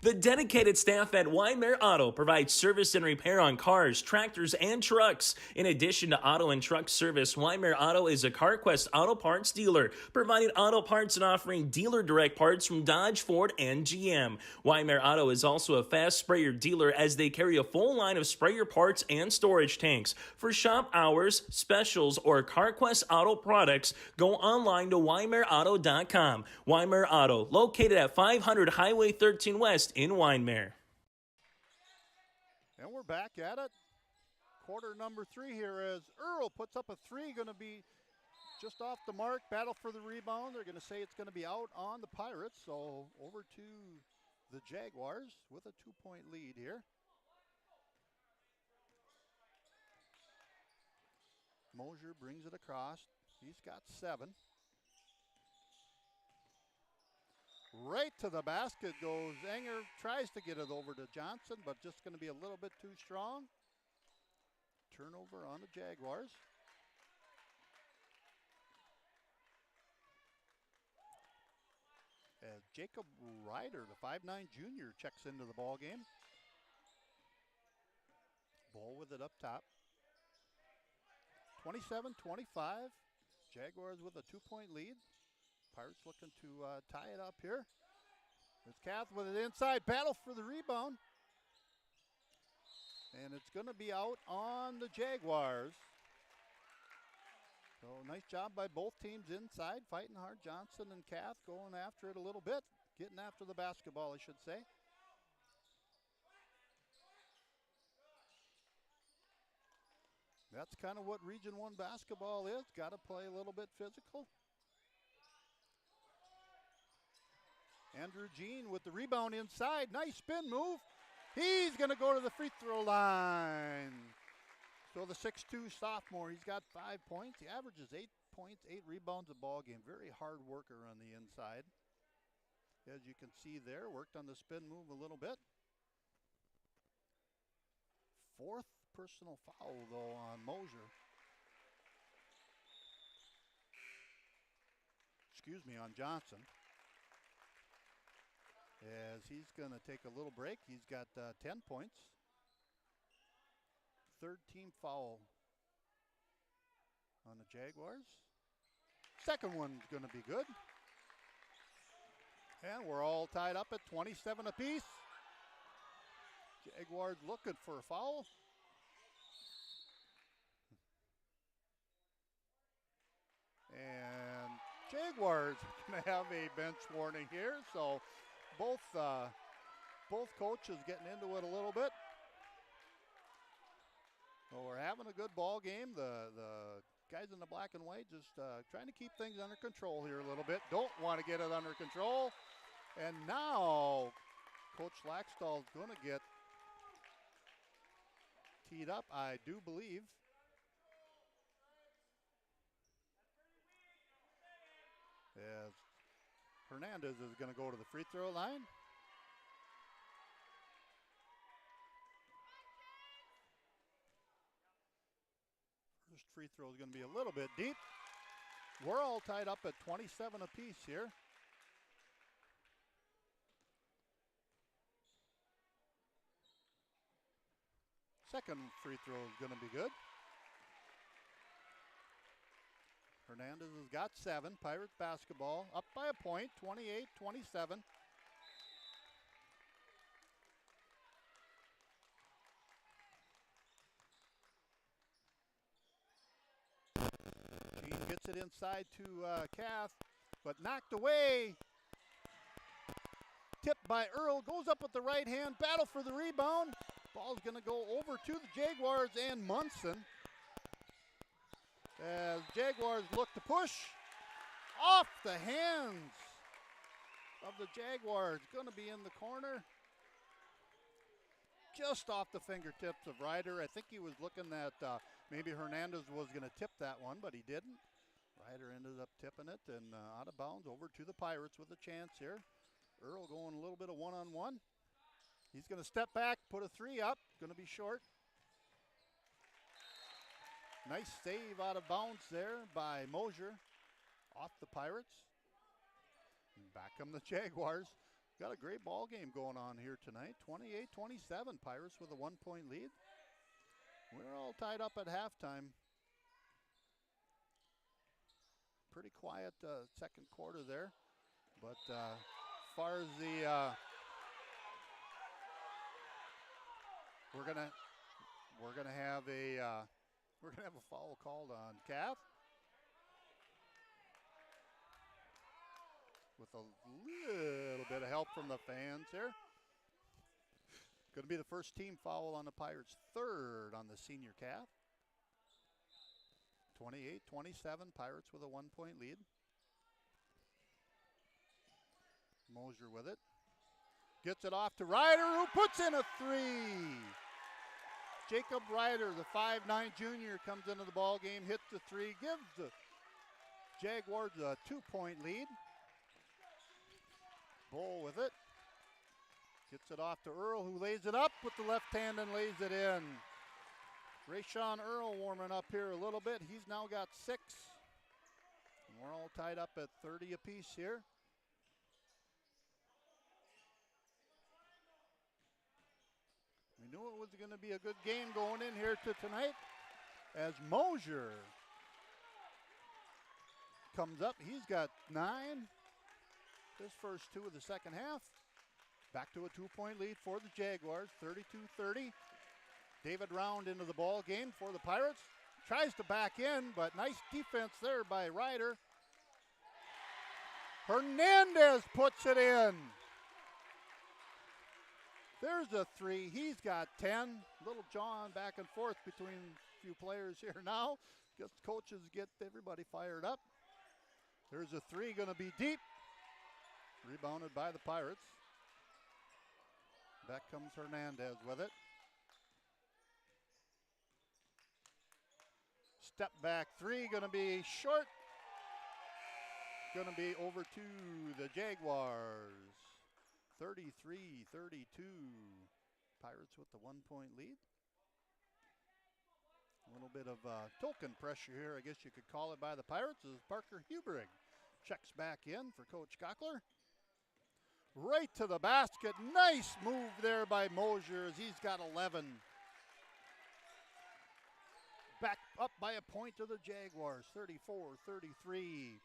The dedicated staff at Weimar Auto provides service and repair on cars, tractors, and trucks. In addition to auto and truck service, Weimar Auto is a CarQuest auto parts dealer, providing auto parts and offering dealer direct parts from Dodge, Ford, and GM. Weimar Auto is also a fast sprayer dealer as they carry a full line of sprayer parts and storage tanks. For shop hours, specials, or CarQuest auto products, go online to WeimarAuto.com. Weimar Auto, located at 500 Highway 13 West in Weimar. And we're back at it. Quarter number 3 here as Earl puts up a 3, going to be just off the mark. Battle for the rebound. They're going to say it's going to be out on the Pirates. So over to the Jaguars with a 2-point lead here. Mosier brings it across. He's got 7. Right to the basket goes Enger. Tries to get it over to Johnson, but just going to be a little bit too strong. Turnover on the Jaguars. As Jacob Ryder, the 5'9" junior, checks into the ball game. Ball with it up top. 27-25. Jaguars with a 2-point lead. Pirates looking to tie it up here. There's Kath with it inside. Battle for the rebound. And it's going to be out on the Jaguars. So nice job by both teams inside, fighting hard. Johnson and Kath going after it a little bit. Getting after the basketball, I should say. That's kind of what Region 1 basketball is. Got to play a little bit physical. Andrew Jean with the rebound inside. Nice spin move. He's going to go to the free throw line. So the 6'2" sophomore, he's got 5 points. He averages 8 points, 8 rebounds a ball game. Very hard worker on the inside. As you can see there, worked on the spin move a little bit. 4th personal foul, though, on Mosier. Excuse me, on Johnson. As he's going to take a little break. He's got 10 points. 3rd team foul on the Jaguars. 2nd one's going to be good. And we're all tied up at 27 apiece. Jaguars looking for a foul. And Jaguars are going to have a bench warning here. So both coaches getting into it a little bit. So we're having a good ball game. The guys in the black and white just trying to keep things under control here a little bit. Don't want to get it under control. And now Coach Laxdal is going to get teed up, I do believe. As Hernandez is going to go to the free throw line. First free throw is going to be a little bit deep. We're all tied up at 27 apiece here. Second free throw is going to be good. Hernandez has got 7. Pirates basketball up by a point, 28-27. Jean gets it inside to Kath, but knocked away. Tipped by Earl, goes up with the right hand, battle for the rebound. Ball's going to go over to the Jaguars and Munson. As Jaguars look to push off the hands of the Jaguars. Going to be in the corner. Just off the fingertips of Ryder. I think he was looking that maybe Hernandez was going to tip that one, but he didn't. Ryder ended up tipping it and out of bounds over to the Pirates with a chance here. Earl going a little bit of one-on-one. He's going to step back, put a 3 up. Going to be short. Nice save out of bounds there by Mosier off the Pirates. And back come the Jaguars. Got a great ball game going on here tonight. 28-27, Pirates with a 1-point lead. We're all tied up at halftime. Pretty quiet second quarter there. But as far as the we're gonna have a foul called on Kath with a little bit of help from the fans here. Going to be the first team foul on the Pirates, third on the senior calf. 28-27, Pirates with a 1-point lead. Mosier with it. Gets it off to Ryder, who puts in a three. Jacob Ryder, the 5'9" junior, comes into the ball game, hits the three, gives the Jaguars a 2-point lead. Bull with it. Gets it off to Earl, who lays it up with the left hand and lays it in. Rayshawn Earl warming up here a little bit. He's now got 6. And we're all tied up at 30 apiece here. We knew it was going to be a good game going in here tonight as Mosier comes up. He's got 9. His first 2 of the second half. Back to a 2-point lead for the Jaguars, 32-30. David Round into the ball game for the Pirates. Tries to back in, but nice defense there by Ryder. Hernandez puts it in. There's a 3. He's got 10. Little John back and forth between a few players here now. Guess coaches get everybody fired up. There's a 3 going to be deep. Rebounded by the Pirates. Back comes Hernandez with it. Step back 3 going to be short. Going to be over to the Jaguars. 33-32. Pirates with the 1-point lead. A little bit of token pressure here, I guess you could call it, by the Pirates as Parker Hubrig checks back in for Coach Cockler. Right to the basket. Nice move there by Mosier as he's got 11. Back up by a point to the Jaguars, 34-33.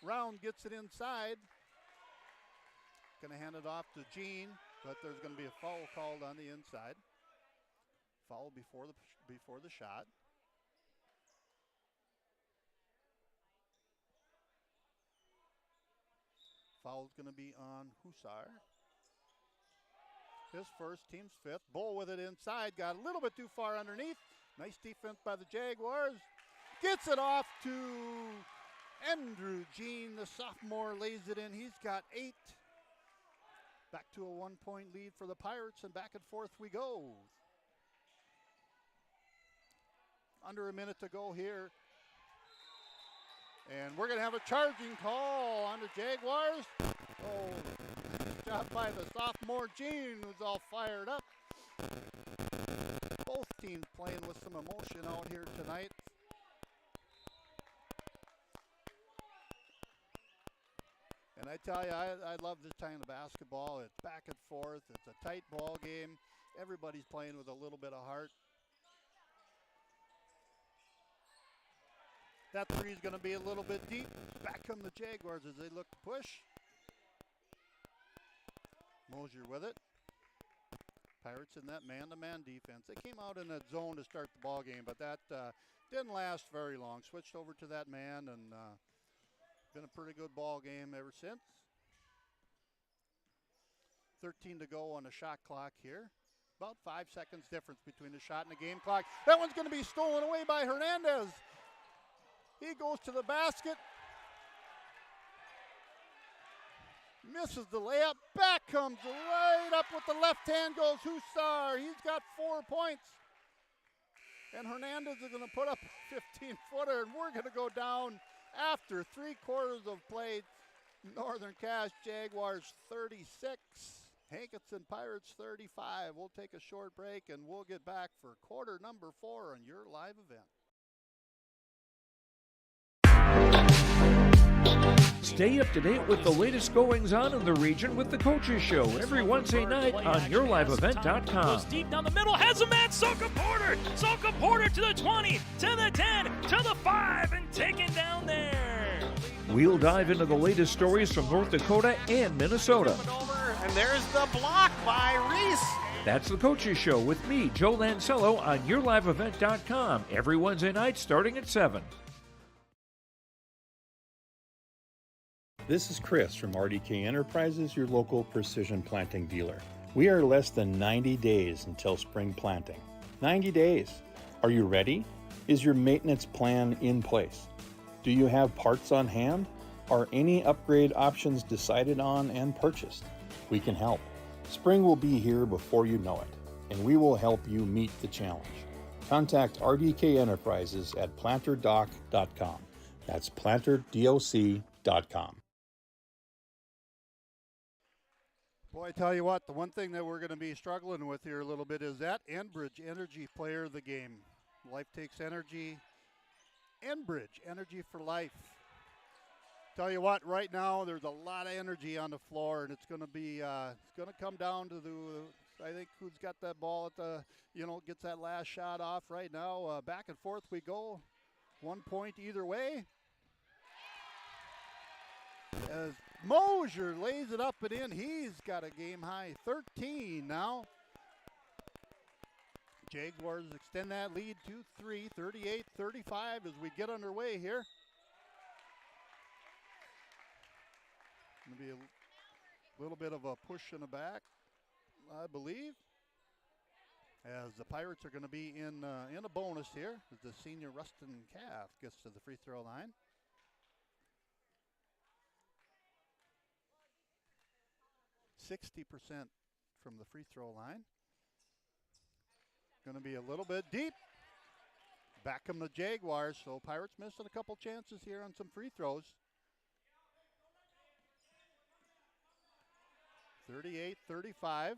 Round gets it inside. Going to hand it off to Gene, but there's going to be a foul called on the inside. Foul before the shot. Foul's going to be on Hussar. His first, team's 5th. Bull with it inside, got a little bit too far underneath. Nice defense by the Jaguars. Gets it off to Andrew Jean, the sophomore, lays it in. He's got 8. Back to a 1-point lead for the Pirates, and back and forth we go. Under a minute to go here. And we're going to have a charging call on the Jaguars. Oh, good job by the sophomore Gene, who's all fired up. Both teams playing with some emotion out here tonight. And I tell you, I love this time of basketball. It's back and forth. It's a tight ball game. Everybody's playing with a little bit of heart. That 3 is going to be a little bit deep. Back come the Jaguars as they look to push. Mosier with it. Pirates in that man-to-man defense. They came out in that zone to start the ball game, but that didn't last very long. Switched over to that man, and been a pretty good ball game ever since. 13 to go on the shot clock here. About 5 seconds difference between the shot and the game clock. That one's going to be stolen away by Hernandez. He goes to the basket. Misses the layup. Back comes right up with the left hand goes Hussar. He's got 4 points. And Hernandez is going to put up a 15-footer, and we're going to go down after 3 quarters of play. Northern Cache Jaguars 36. Hankinson Pirates 35. We'll take a short break, and we'll get back for quarter number 4 on your live event. Stay up to date with the latest goings-on in the region with the Coaches Show every Wednesday night on YourLiveEvent.com. Goes deep down the middle, has a man, Soka Porter! Soka Porter to the 20, to the 10, to the 5, and taken down there. We'll dive into the latest stories from North Dakota and Minnesota. And there's the block by Reese. That's the Coaches Show with me, Joe Lancello, on YourLiveEvent.com every Wednesday night starting at 7. This is Chris from RDK Enterprises, your local precision planting dealer. We are less than 90 days until spring planting. 90 days. Are you ready? Is your maintenance plan in place? Do you have parts on hand? Are any upgrade options decided on and purchased? We can help. Spring will be here before you know it, and we will help you meet the challenge. Contact RDK Enterprises at planterdoc.com. That's planterdoc.com. Boy, I tell you what, the one thing that we're going to be struggling with here a little bit is that Enbridge Energy Player of the Game. Life takes energy. Enbridge, energy for life. Tell you what, right now there's a lot of energy on the floor, and it's going to be, it's going to come down to I think who's got that ball at the, gets that last shot off right now. Back and forth we go. 1 point either way. As Mosier lays it up and in, he's got a game high 13 now. Jaguars extend that lead to 3, 38-35 as we get underway here. Going to be a little bit of a push in the back, I believe, as the Pirates are going to be in a bonus here as the senior Rustin Calf gets to the free throw line. .60% from the free throw line. Going to be a little bit deep. Back come the Jaguars, so Pirates missing a couple chances here on some free throws. 38-35.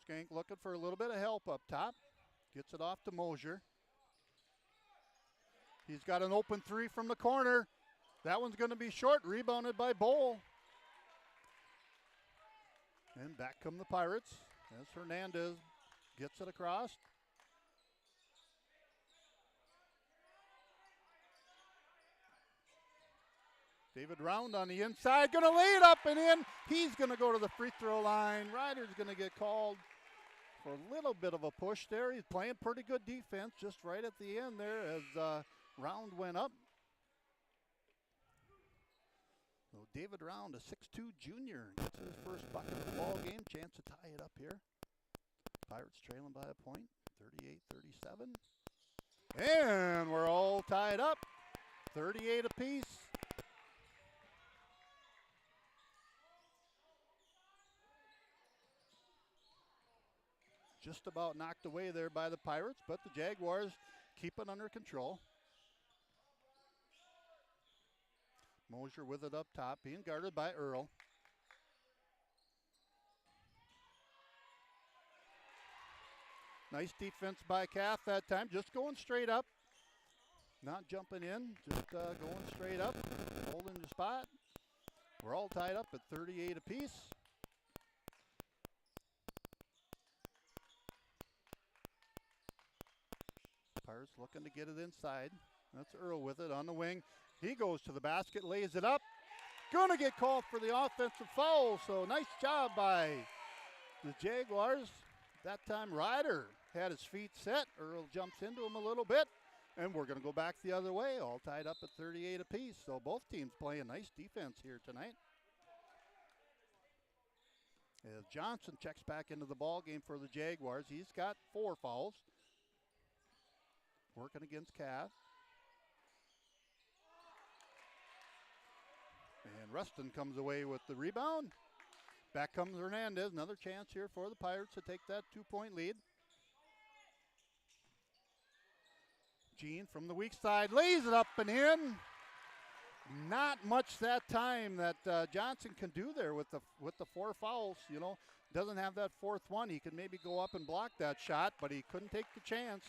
Skank looking for a little bit of help up top. Gets it off to Mosier. He's got an open three from the corner. That one's going to be short, rebounded by Bowl. And back come the Pirates as Hernandez gets it across. David Round on the inside, going to lay it up and in. He's going to go to the free throw line. Ryder's going to get called for a little bit of a push there. He's playing pretty good defense just right at the end there as Round went up. So David Round, a 6'2 junior, gets his first bucket of the ball game. Chance to tie it up here. Pirates trailing by a point, 38-37. And we're all tied up, 38 apiece. Just about knocked away there by the Pirates, but the Jaguars keep it under control. Mosier with it up top, being guarded by Earl. Nice defense by Calf that time, just going straight up. Not jumping in, just going straight up, holding the spot. We're all tied up at 38 apiece. Pirates looking to get it inside. That's Earl with it on the wing. He goes to the basket, lays it up. Gonna get called for the offensive foul, so nice job by the Jaguars. That time Ryder had his feet set. Earl jumps into him a little bit, and we're gonna go back the other way, all tied up at 38 apiece. So both teams playing nice defense here tonight. As Johnson checks back into the ball game for the Jaguars, he's got 4 fouls. Working against Calf. And Rustin comes away with the rebound. Back comes Hernandez. Another chance here for the Pirates to take that 2-point lead. Gene from the weak side lays it up and in. Not much that time that Johnson can do there with the 4 fouls. Doesn't have that 4th one. He could maybe go up and block that shot, but he couldn't take the chance.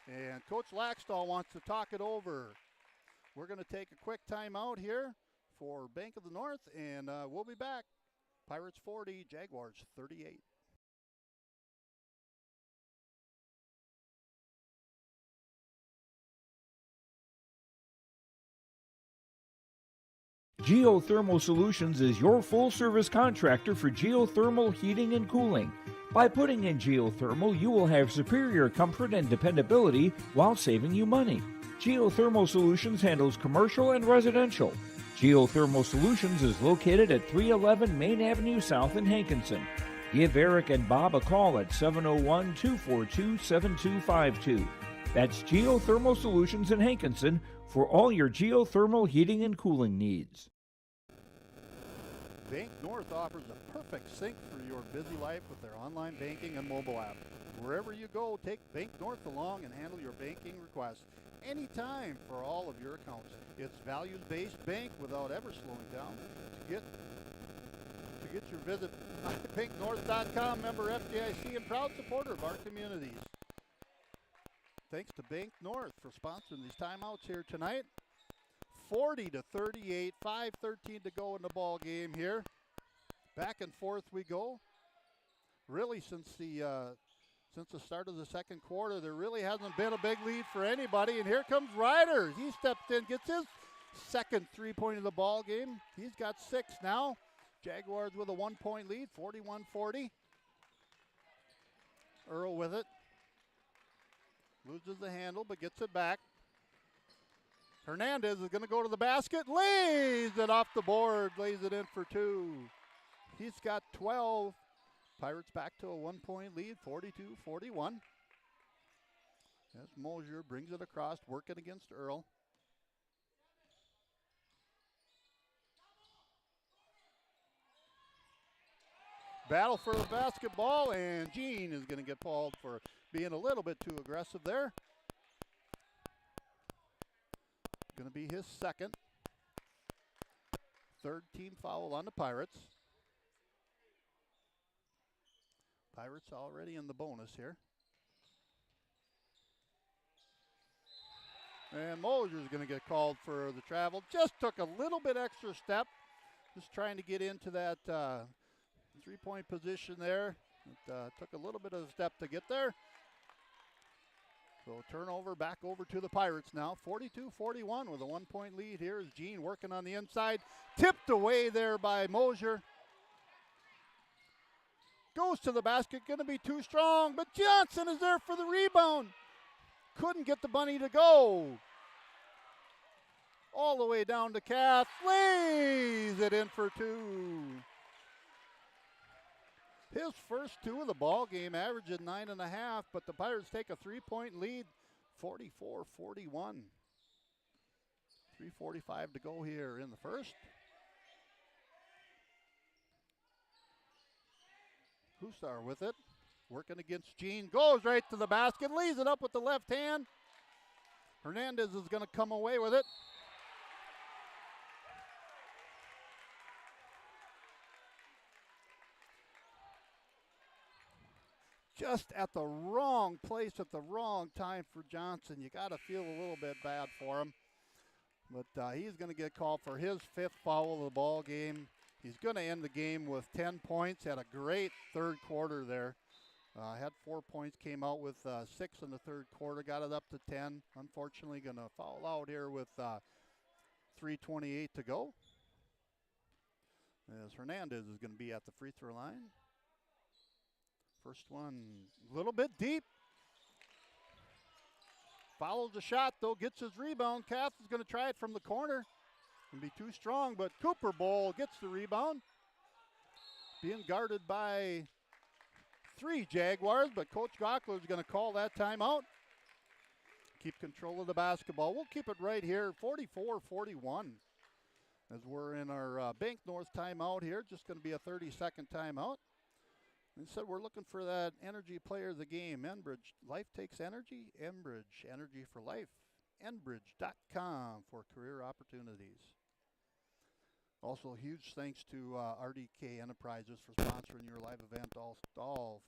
And Coach Laxdal wants to talk it over. We're going to take a quick timeout here for Bank of the North, and we'll be back. Pirates 40, Jaguars 38. Geothermal Solutions is your full-service contractor for geothermal heating and cooling. By putting in geothermal, you will have superior comfort and dependability while saving you money. Geothermal Solutions handles commercial and residential. Geothermal Solutions is located at 311 Main Avenue South in Hankinson. Give Eric and Bob a call at 701-242-7252. That's Geothermal Solutions in Hankinson for all your geothermal heating and cooling needs. Bank North offers a perfect sync for your busy life with their online banking and mobile app. Wherever you go, take Bank North along and handle your banking requests anytime for all of your accounts. It's values-based bank without ever slowing down. To get your visit, banknorth.com, member FDIC, and proud supporter of our communities. Thanks to Bank North for sponsoring these timeouts here tonight. 40-38, 5:13 to go in the ball game here. Back and forth we go. Really, since the start of the second quarter, there really hasn't been a big lead for anybody. And here comes Ryder. He steps in, gets his second 3-point of the ball game. He's got 6 now. Jaguars with a 1-point lead, 41-40. Earl with it. Loses the handle, but gets it back. Hernandez is going to go to the basket, lays it off the board, lays it in for 2. He's got 12. Pirates back to a 1-point lead, 42-41. As Mosier brings it across, working against Earl. Battle for the basketball, and Gene is going to get called for being a little bit too aggressive there. Going to be his second. Third team foul on the Pirates. Pirates already in the bonus here. And Mosier's going to get called for the travel. Just took a little bit extra step. Just trying to get into that 3-point position there. It took a little bit of a step to get there. So turnover back over to the Pirates now. 42-41 with a 1-point lead. Here is Gene working on the inside. Tipped away there by Mosier. Goes to the basket, going to be too strong, but Johnson is there for the rebound. Couldn't get the bunny to go. All the way down to Kath. Lays it in for 2. His first 2 of the ball game, averaging 9.5, but the Pirates take a 3-point lead, 44-41. 3:45 to go here in the first. Husar with it, working against Gene, goes right to the basket, lays it up with the left hand. Hernandez is going to come away with it. Just at the wrong place at the wrong time for Johnson. You got to feel a little bit bad for him. But he's going to get called for his 5th foul of the ball game. He's going to end the game with 10 points. Had a great third quarter there. Had 4 points, came out with 6 in the third quarter, got it up to 10. Unfortunately, going to foul out here with 3:28 to go. As Hernandez is going to be at the free throw line. First one, a little bit deep. Follows the shot, though, gets his rebound. Kath is going to try it from the corner. Can be too strong, but Cooper Bowl gets the rebound. Being guarded by 3 Jaguars, but Coach Gockler is going to call that timeout. Keep control of the basketball. We'll keep it right here, 44-41. As we're in our Bank North timeout here, just going to be a 30-second timeout. And said we're looking for that energy player of the game. Enbridge, life takes energy. Enbridge, energy for life. Enbridge.com for career opportunities. Also, huge thanks to RDK Enterprises for sponsoring your live event all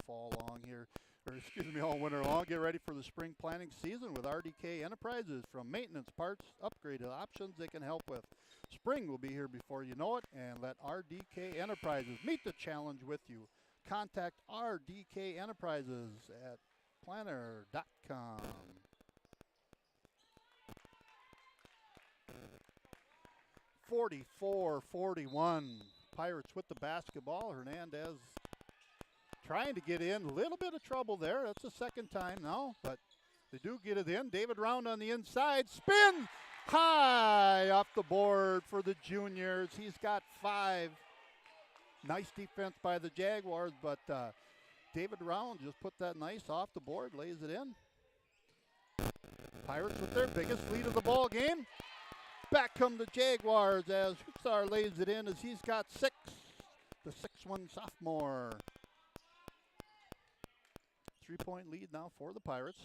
fall long here, or excuse me, all winter long. Get ready for the spring planting season with RDK Enterprises. From maintenance, parts, upgraded options they can help with. Spring will be here before you know it, and let RDK Enterprises meet the challenge with you. Contact RDK Enterprises at planner.com. (44-41). Pirates with the basketball. Hernandez trying to get in. A little bit of trouble there. That's the second time now, but they do get it in. David Round on the inside. Spin! High off the board for the juniors. He's got 5. Nice defense by the Jaguars, but David Round just put that nice off the board, lays it in. Pirates with their biggest lead of the ball game. Back come the Jaguars as Hutzar lays it in as he's got 6. The 6'1" sophomore. 3-point lead now for the Pirates.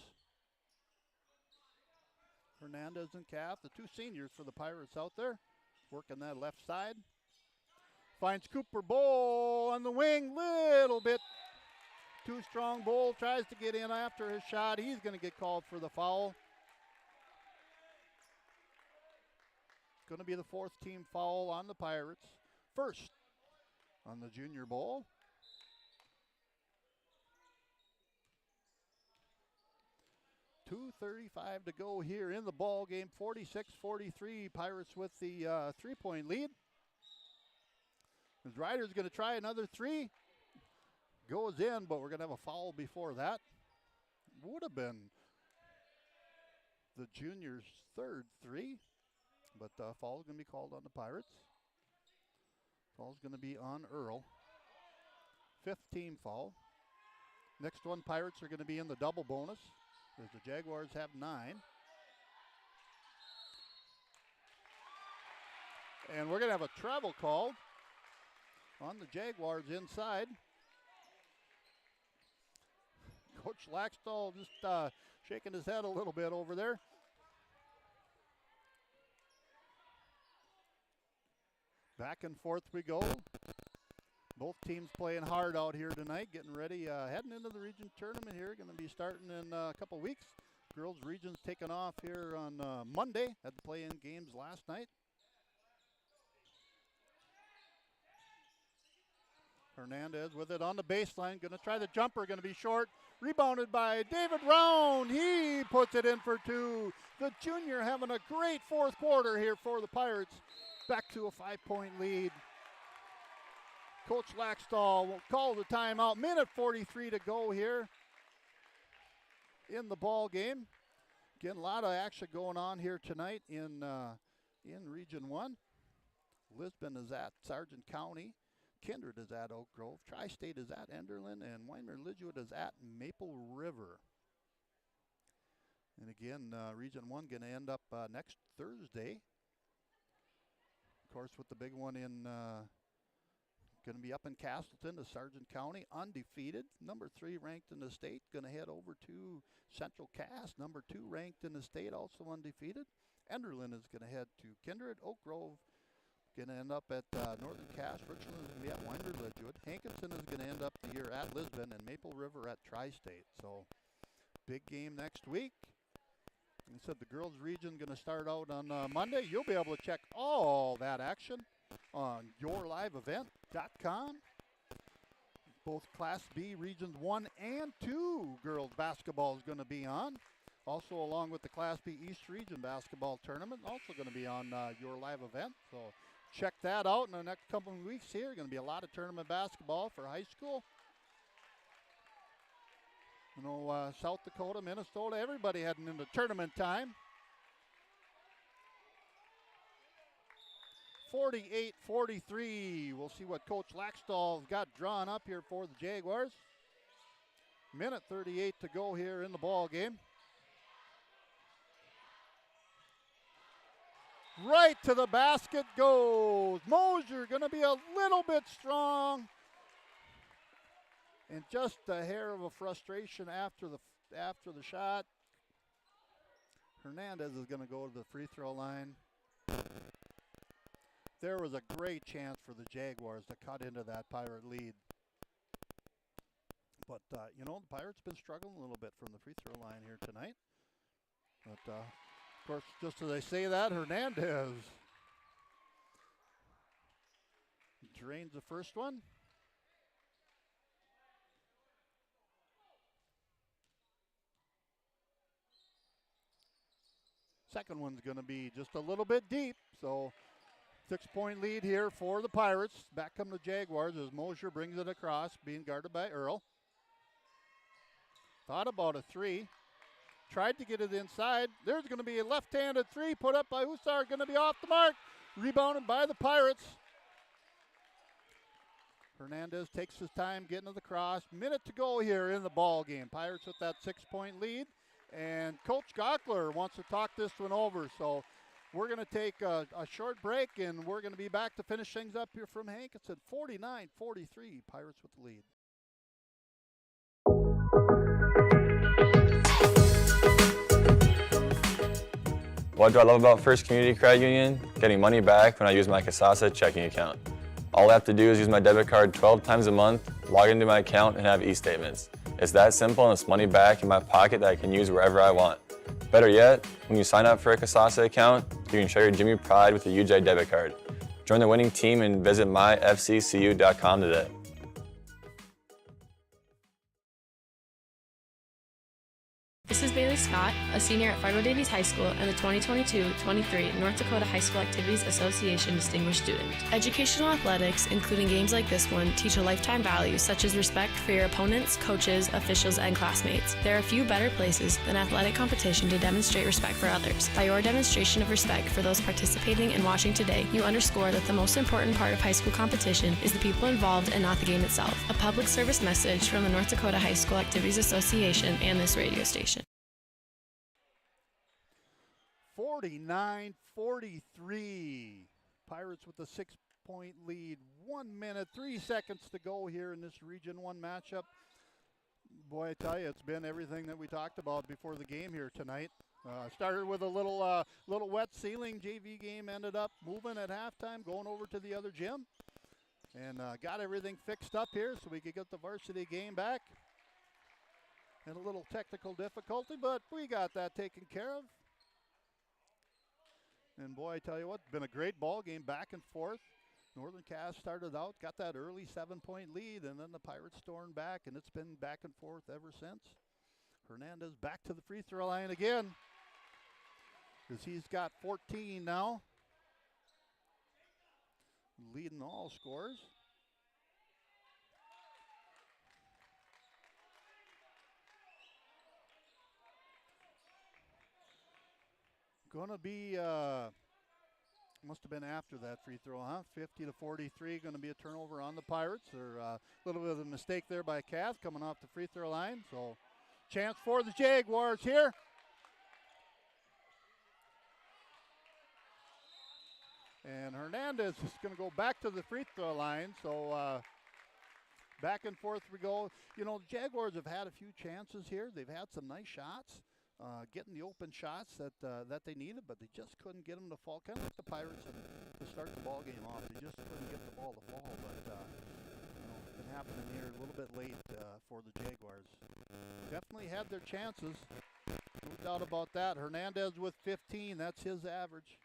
Hernandez and Calf, the 2 seniors for the Pirates out there, working that left side. Finds Cooper Bowl on the wing, little bit too strong. Bowl tries to get in after his shot. He's going to get called for the foul. Going to be the 4th team foul on the Pirates. First on the Junior Bowl. .235 to go here in the ball game. 46-43. Pirates with the 3-point lead. His Ryder's going to try another 3. Goes in, but we're going to have a foul before that. Would have been the junior's 3rd 3, but foul is going to be called on the Pirates. Foul's going to be on Earl. 5th team foul. Next one, Pirates are going to be in the double bonus, as the Jaguars have 9. And we're going to have a travel call on the Jaguars inside. Coach Laxdal just shaking his head a little bit over there. Back and forth we go. Both teams playing hard out here tonight, getting ready, heading into the region tournament here. Going to be starting in a couple weeks. Girls region's taking off here on Monday. Had to play in games last night. Hernandez with it on the baseline. Going to try the jumper. Going to be short. Rebounded by David Round. He puts it in for 2. The junior having a great 4th quarter here for the Pirates. Back to a 5-point lead. Coach Laxdal will call the timeout. Minute 43 to go here in the ball game. Again, a lot of action going on here tonight in Region 1. Lisbon is at Sargent County. Kindred is at Oak Grove. Tri-State is at Enderlin. And Weimar-Lidgewood is at Maple River. And again, Region 1 going to end up next Thursday. Of course, with the big one in, going to be up in Castleton to Sargent County, undefeated. Number 3 ranked in the state, going to head over to Central Cass. Number 2 ranked in the state, also undefeated. Enderlin is going to head to Kindred. Oak Grove going to end up at Northern Cass. Richland is going to be at Weimar-Lidgewood. Hankinson is going to end up the year at Lisbon, and Maple River at Tri-State. So, big game next week. Like I said, the girls region going to start out on Monday. You'll be able to check all that action on yourliveevent.com. Both Class B Regions 1 and 2 girls basketball is going to be on. Also along with the Class B East Region basketball tournament, also going to be on Your Live Event. So check that out in the next couple of weeks here. Going to be a lot of tournament basketball for high school. You know, South Dakota, Minnesota, everybody heading into tournament time. 48-43. We'll see what Coach Laxdal's got drawn up here for the Jaguars. Minute 38 to go here in the ball game. Right to the basket goes. Mosier going to be a little bit strong. And just a hair of a frustration after the shot. Hernandez is going to go to the free throw line. There was a great chance for the Jaguars to cut into that Pirate lead. But, you know, the Pirates been struggling a little bit from the free throw line here tonight. But, of course, just as I say that, Hernandez drains the first one. Second one's going to be just a little bit deep, so 6-point lead here for the Pirates. Back come the Jaguars as Mosier brings it across, being guarded by Earl. Thought about a 3. Tried to get it inside. There's going to be a left-handed three put up by Hussar, going to be off the mark. Rebounded by the Pirates. Hernandez takes his time getting to the cross. Minute to go here in the ball game. Pirates with that 6-point lead. And Coach Gockler wants to talk this one over. So we're going to take a short break, and we're going to be back to finish things up here from Hankinson. 49-43, Pirates with the lead. What do I love about First Community Credit Union? Getting money back when I use my Kasasa checking account. All I have to do is use my debit card 12 times a month, log into my account, and have e-statements. It's that simple, and it's money back in my pocket that I can use wherever I want. Better yet, when you sign up for a Kasasa account, you can show your Jimmy Pride with a UJ debit card. Join the winning team and visit myfccu.com today. This is Bailey Scott, a senior at Fargo Davies High School and the 2022-23 North Dakota High School Activities Association Distinguished Student. Educational athletics, including games like this one, teach a lifetime value such as respect for your opponents, coaches, officials, and classmates. There are few better places than athletic competition to demonstrate respect for others. By your demonstration of respect for those participating and watching today, you underscore that the most important part of high school competition is the people involved and not the game itself. A public service message from the North Dakota High School Activities Association and this radio station. 49-43. Pirates with a 6-point lead. 1 minute, 3 seconds to go here in this Region 1 matchup. Boy, I tell you, it's been everything that we talked about before the game here tonight. Started with a little wet ceiling. JV game ended up moving at halftime, going over to the other gym. And got everything fixed up here so we could get the varsity game back. And a little technical difficulty, but we got that taken care of. And boy, I tell you what, been a great ball game, back and forth. Northern Cass started out, got that early 7-point lead, and then the Pirates stormed back, and it's been back and forth ever since. Hernandez back to the free throw line again, as he's got 14 now, leading all scores. Gonna be, must have been after that free throw, huh? 50-43, gonna be a turnover on the Pirates, or a little bit of a mistake there by Cass coming off the free throw line. So chance for the Jaguars here. And Hernandez is gonna go back to the free throw line. So back and forth we go. You know, the Jaguars have had a few chances here. They've had some nice shots. Getting the open shots that they needed, but they just couldn't get them to fall. Kind of like the Pirates to start the ball game off. They just couldn't get the ball to fall, but you know, it's been happening here a little bit late for the Jaguars. Definitely had their chances, no doubt about that. Hernandez with 15, that's his average.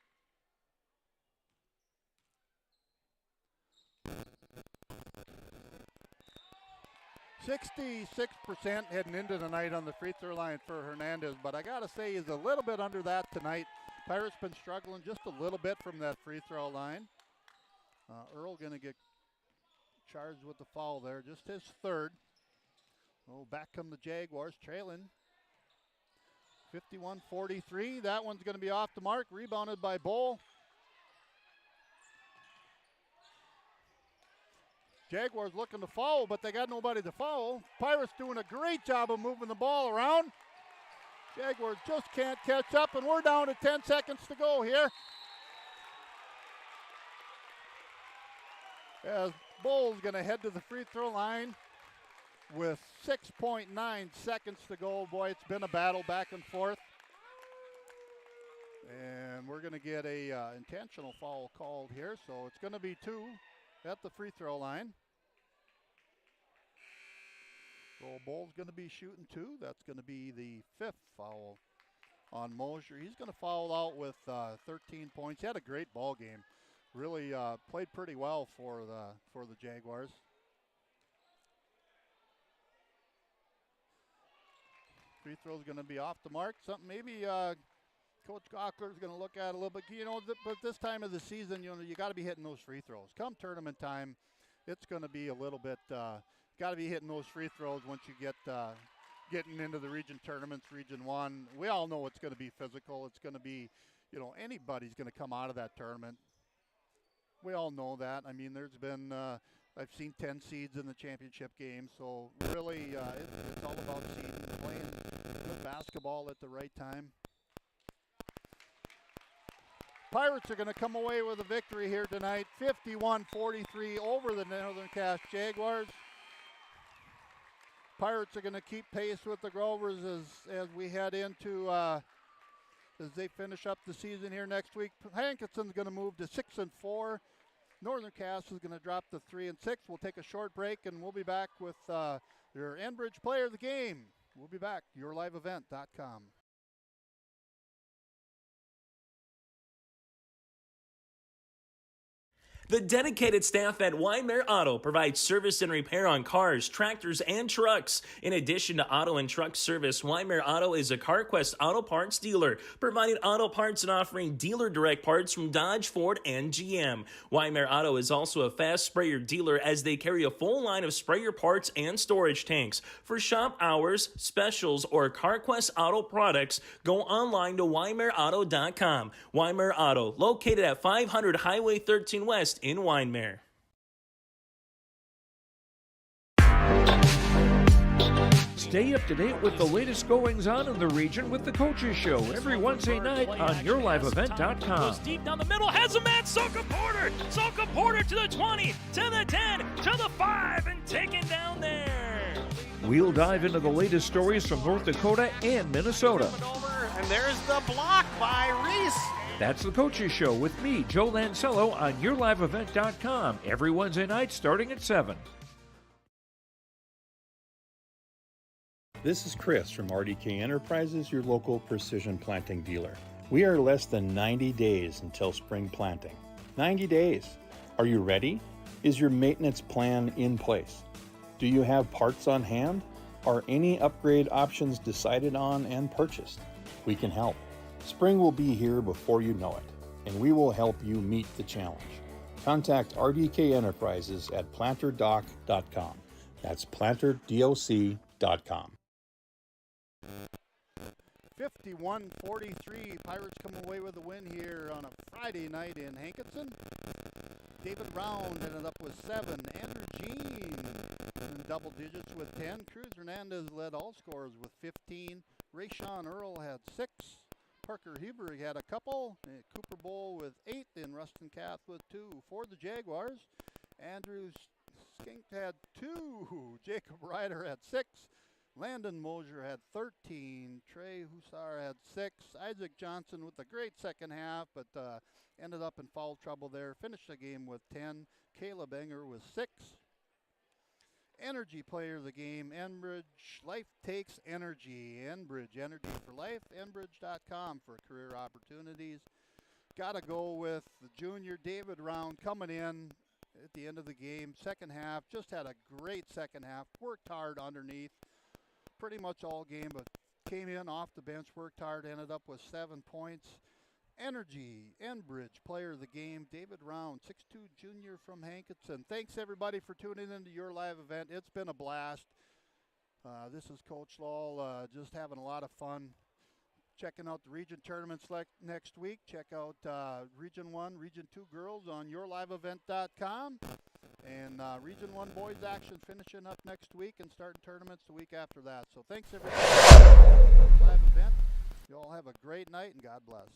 %66% heading into the night on the free throw line for Hernandez, but I gotta say he's a little bit under that tonight. Pirates been struggling just a little bit from that free throw line. Earl gonna get charged with the foul there, just his third. Oh, back come the Jaguars, trailing 51-43. That one's gonna be off the mark, rebounded by Bowl. Jaguars looking to foul, but they got nobody to foul. Pirates doing a great job of moving the ball around. Jaguars just can't catch up, and we're down to 10 seconds to go here. As Bowles going to head to the free throw line with 6.9 seconds to go. Boy, it's been a battle back and forth. And we're going to get a intentional foul called here, so it's going to be 2 at the free throw line. So Bowles going to be shooting 2. That's going to be the 5th foul on Mosier. He's going to foul out with 13 points. He had a great ball game. Really played pretty well for the Jaguars. Free throw's going to be off the mark. Something maybe Coach Gockler's going to look at a little bit. You know, but this time of the season, you know, you got to be hitting those free throws. Come tournament time, it's going to be a little bit. Got to be hitting those free throws once you get getting into the region tournaments, Region 1. We all know it's going to be physical. It's going to be, anybody's going to come out of that tournament. We all know that. I mean, there's been, I've seen 10 seeds in the championship game. So really, it's all about seeding, playing good basketball at the right time. Pirates are going to come away with a victory here tonight, 51-43 over the Northern Cass Jaguars. Pirates are going to keep pace with the Grovers as we head into, as they finish up the season here next week. Hankinson's going to move to 6-4. Northern Cass is going to drop to 3-6. We'll take a short break, and we'll be back with your Enbridge Player of the Game. We'll be back, yourliveevent.com. The dedicated staff at Waimea Auto provides service and repair on cars, tractors, and trucks. In addition to auto and truck service, Waimea Auto is a CarQuest auto parts dealer, providing auto parts and offering dealer direct parts from Dodge, Ford, and GM. Waimea Auto is also a fast sprayer dealer as they carry a full line of sprayer parts and storage tanks. For shop hours, specials, or CarQuest auto products, go online to WaimeaAuto.com. Waimea Auto, located at 500 Highway 13 West in Waimea. Stay up to date with the latest goings-on in the region with the Coaches Show every Wednesday night on yourliveevent.com. Goes deep down the middle, has a man, Soka Porter! Soka Porter to the 20, to the 10, to the 5, and taken down there. We'll dive into the latest stories from North Dakota and Minnesota. And there's the block by Reese. That's the Coaches Show with me, Joe Lancello, on yourliveevent.com every Wednesday night starting at 7. This is Chris from RDK Enterprises, your local precision planting dealer. We are less than 90 days until spring planting. 90 days. Are you ready? Is your maintenance plan in place? Do you have parts on hand? Are any upgrade options decided on and purchased? We can help. Spring will be here before you know it, and we will help you meet the challenge. Contact RDK Enterprises at planterdoc.com. That's planterdoc.com. 51-43, Pirates come away with a win here on a Friday night in Hankinson. David Round ended up with 7. Andrew Jean in double digits with 10. Cruz Hernandez led all scorers with 15. Rayshawn Earl had 6. Parker Huber had a couple. Cooper Bowl with 8. And Rustin Kath with 2. For the Jaguars, Andrew Skink had 2. Jacob Ryder had 6. Landon Mosier had 13. Trey Hussar had 6. Isaac Johnson with a great second half, but ended up in foul trouble there. Finished the game with 10. Caleb Enger with 6. Energy Player of the Game, Enbridge. Life takes energy. Enbridge, energy for life. Enbridge.com for career opportunities. Got to go with the junior David Round coming in at the end of the game. Second half, just had a great second half. Worked hard underneath pretty much all game, but came in off the bench, worked hard, ended up with 7 points. Energy, Enbridge, Player of the Game, David Round, 6'2" junior from Hankinson. Thanks, everybody, for tuning into your live event. It's been a blast. This is Coach Lowell, just having a lot of fun. Checking out the region tournaments next week. Check out Region 1, Region 2 girls on yourliveevent.com. And Region 1 boys action finishing up next week and starting tournaments the week after that. So thanks, everybody, for the live event. You all have a great night, and God bless.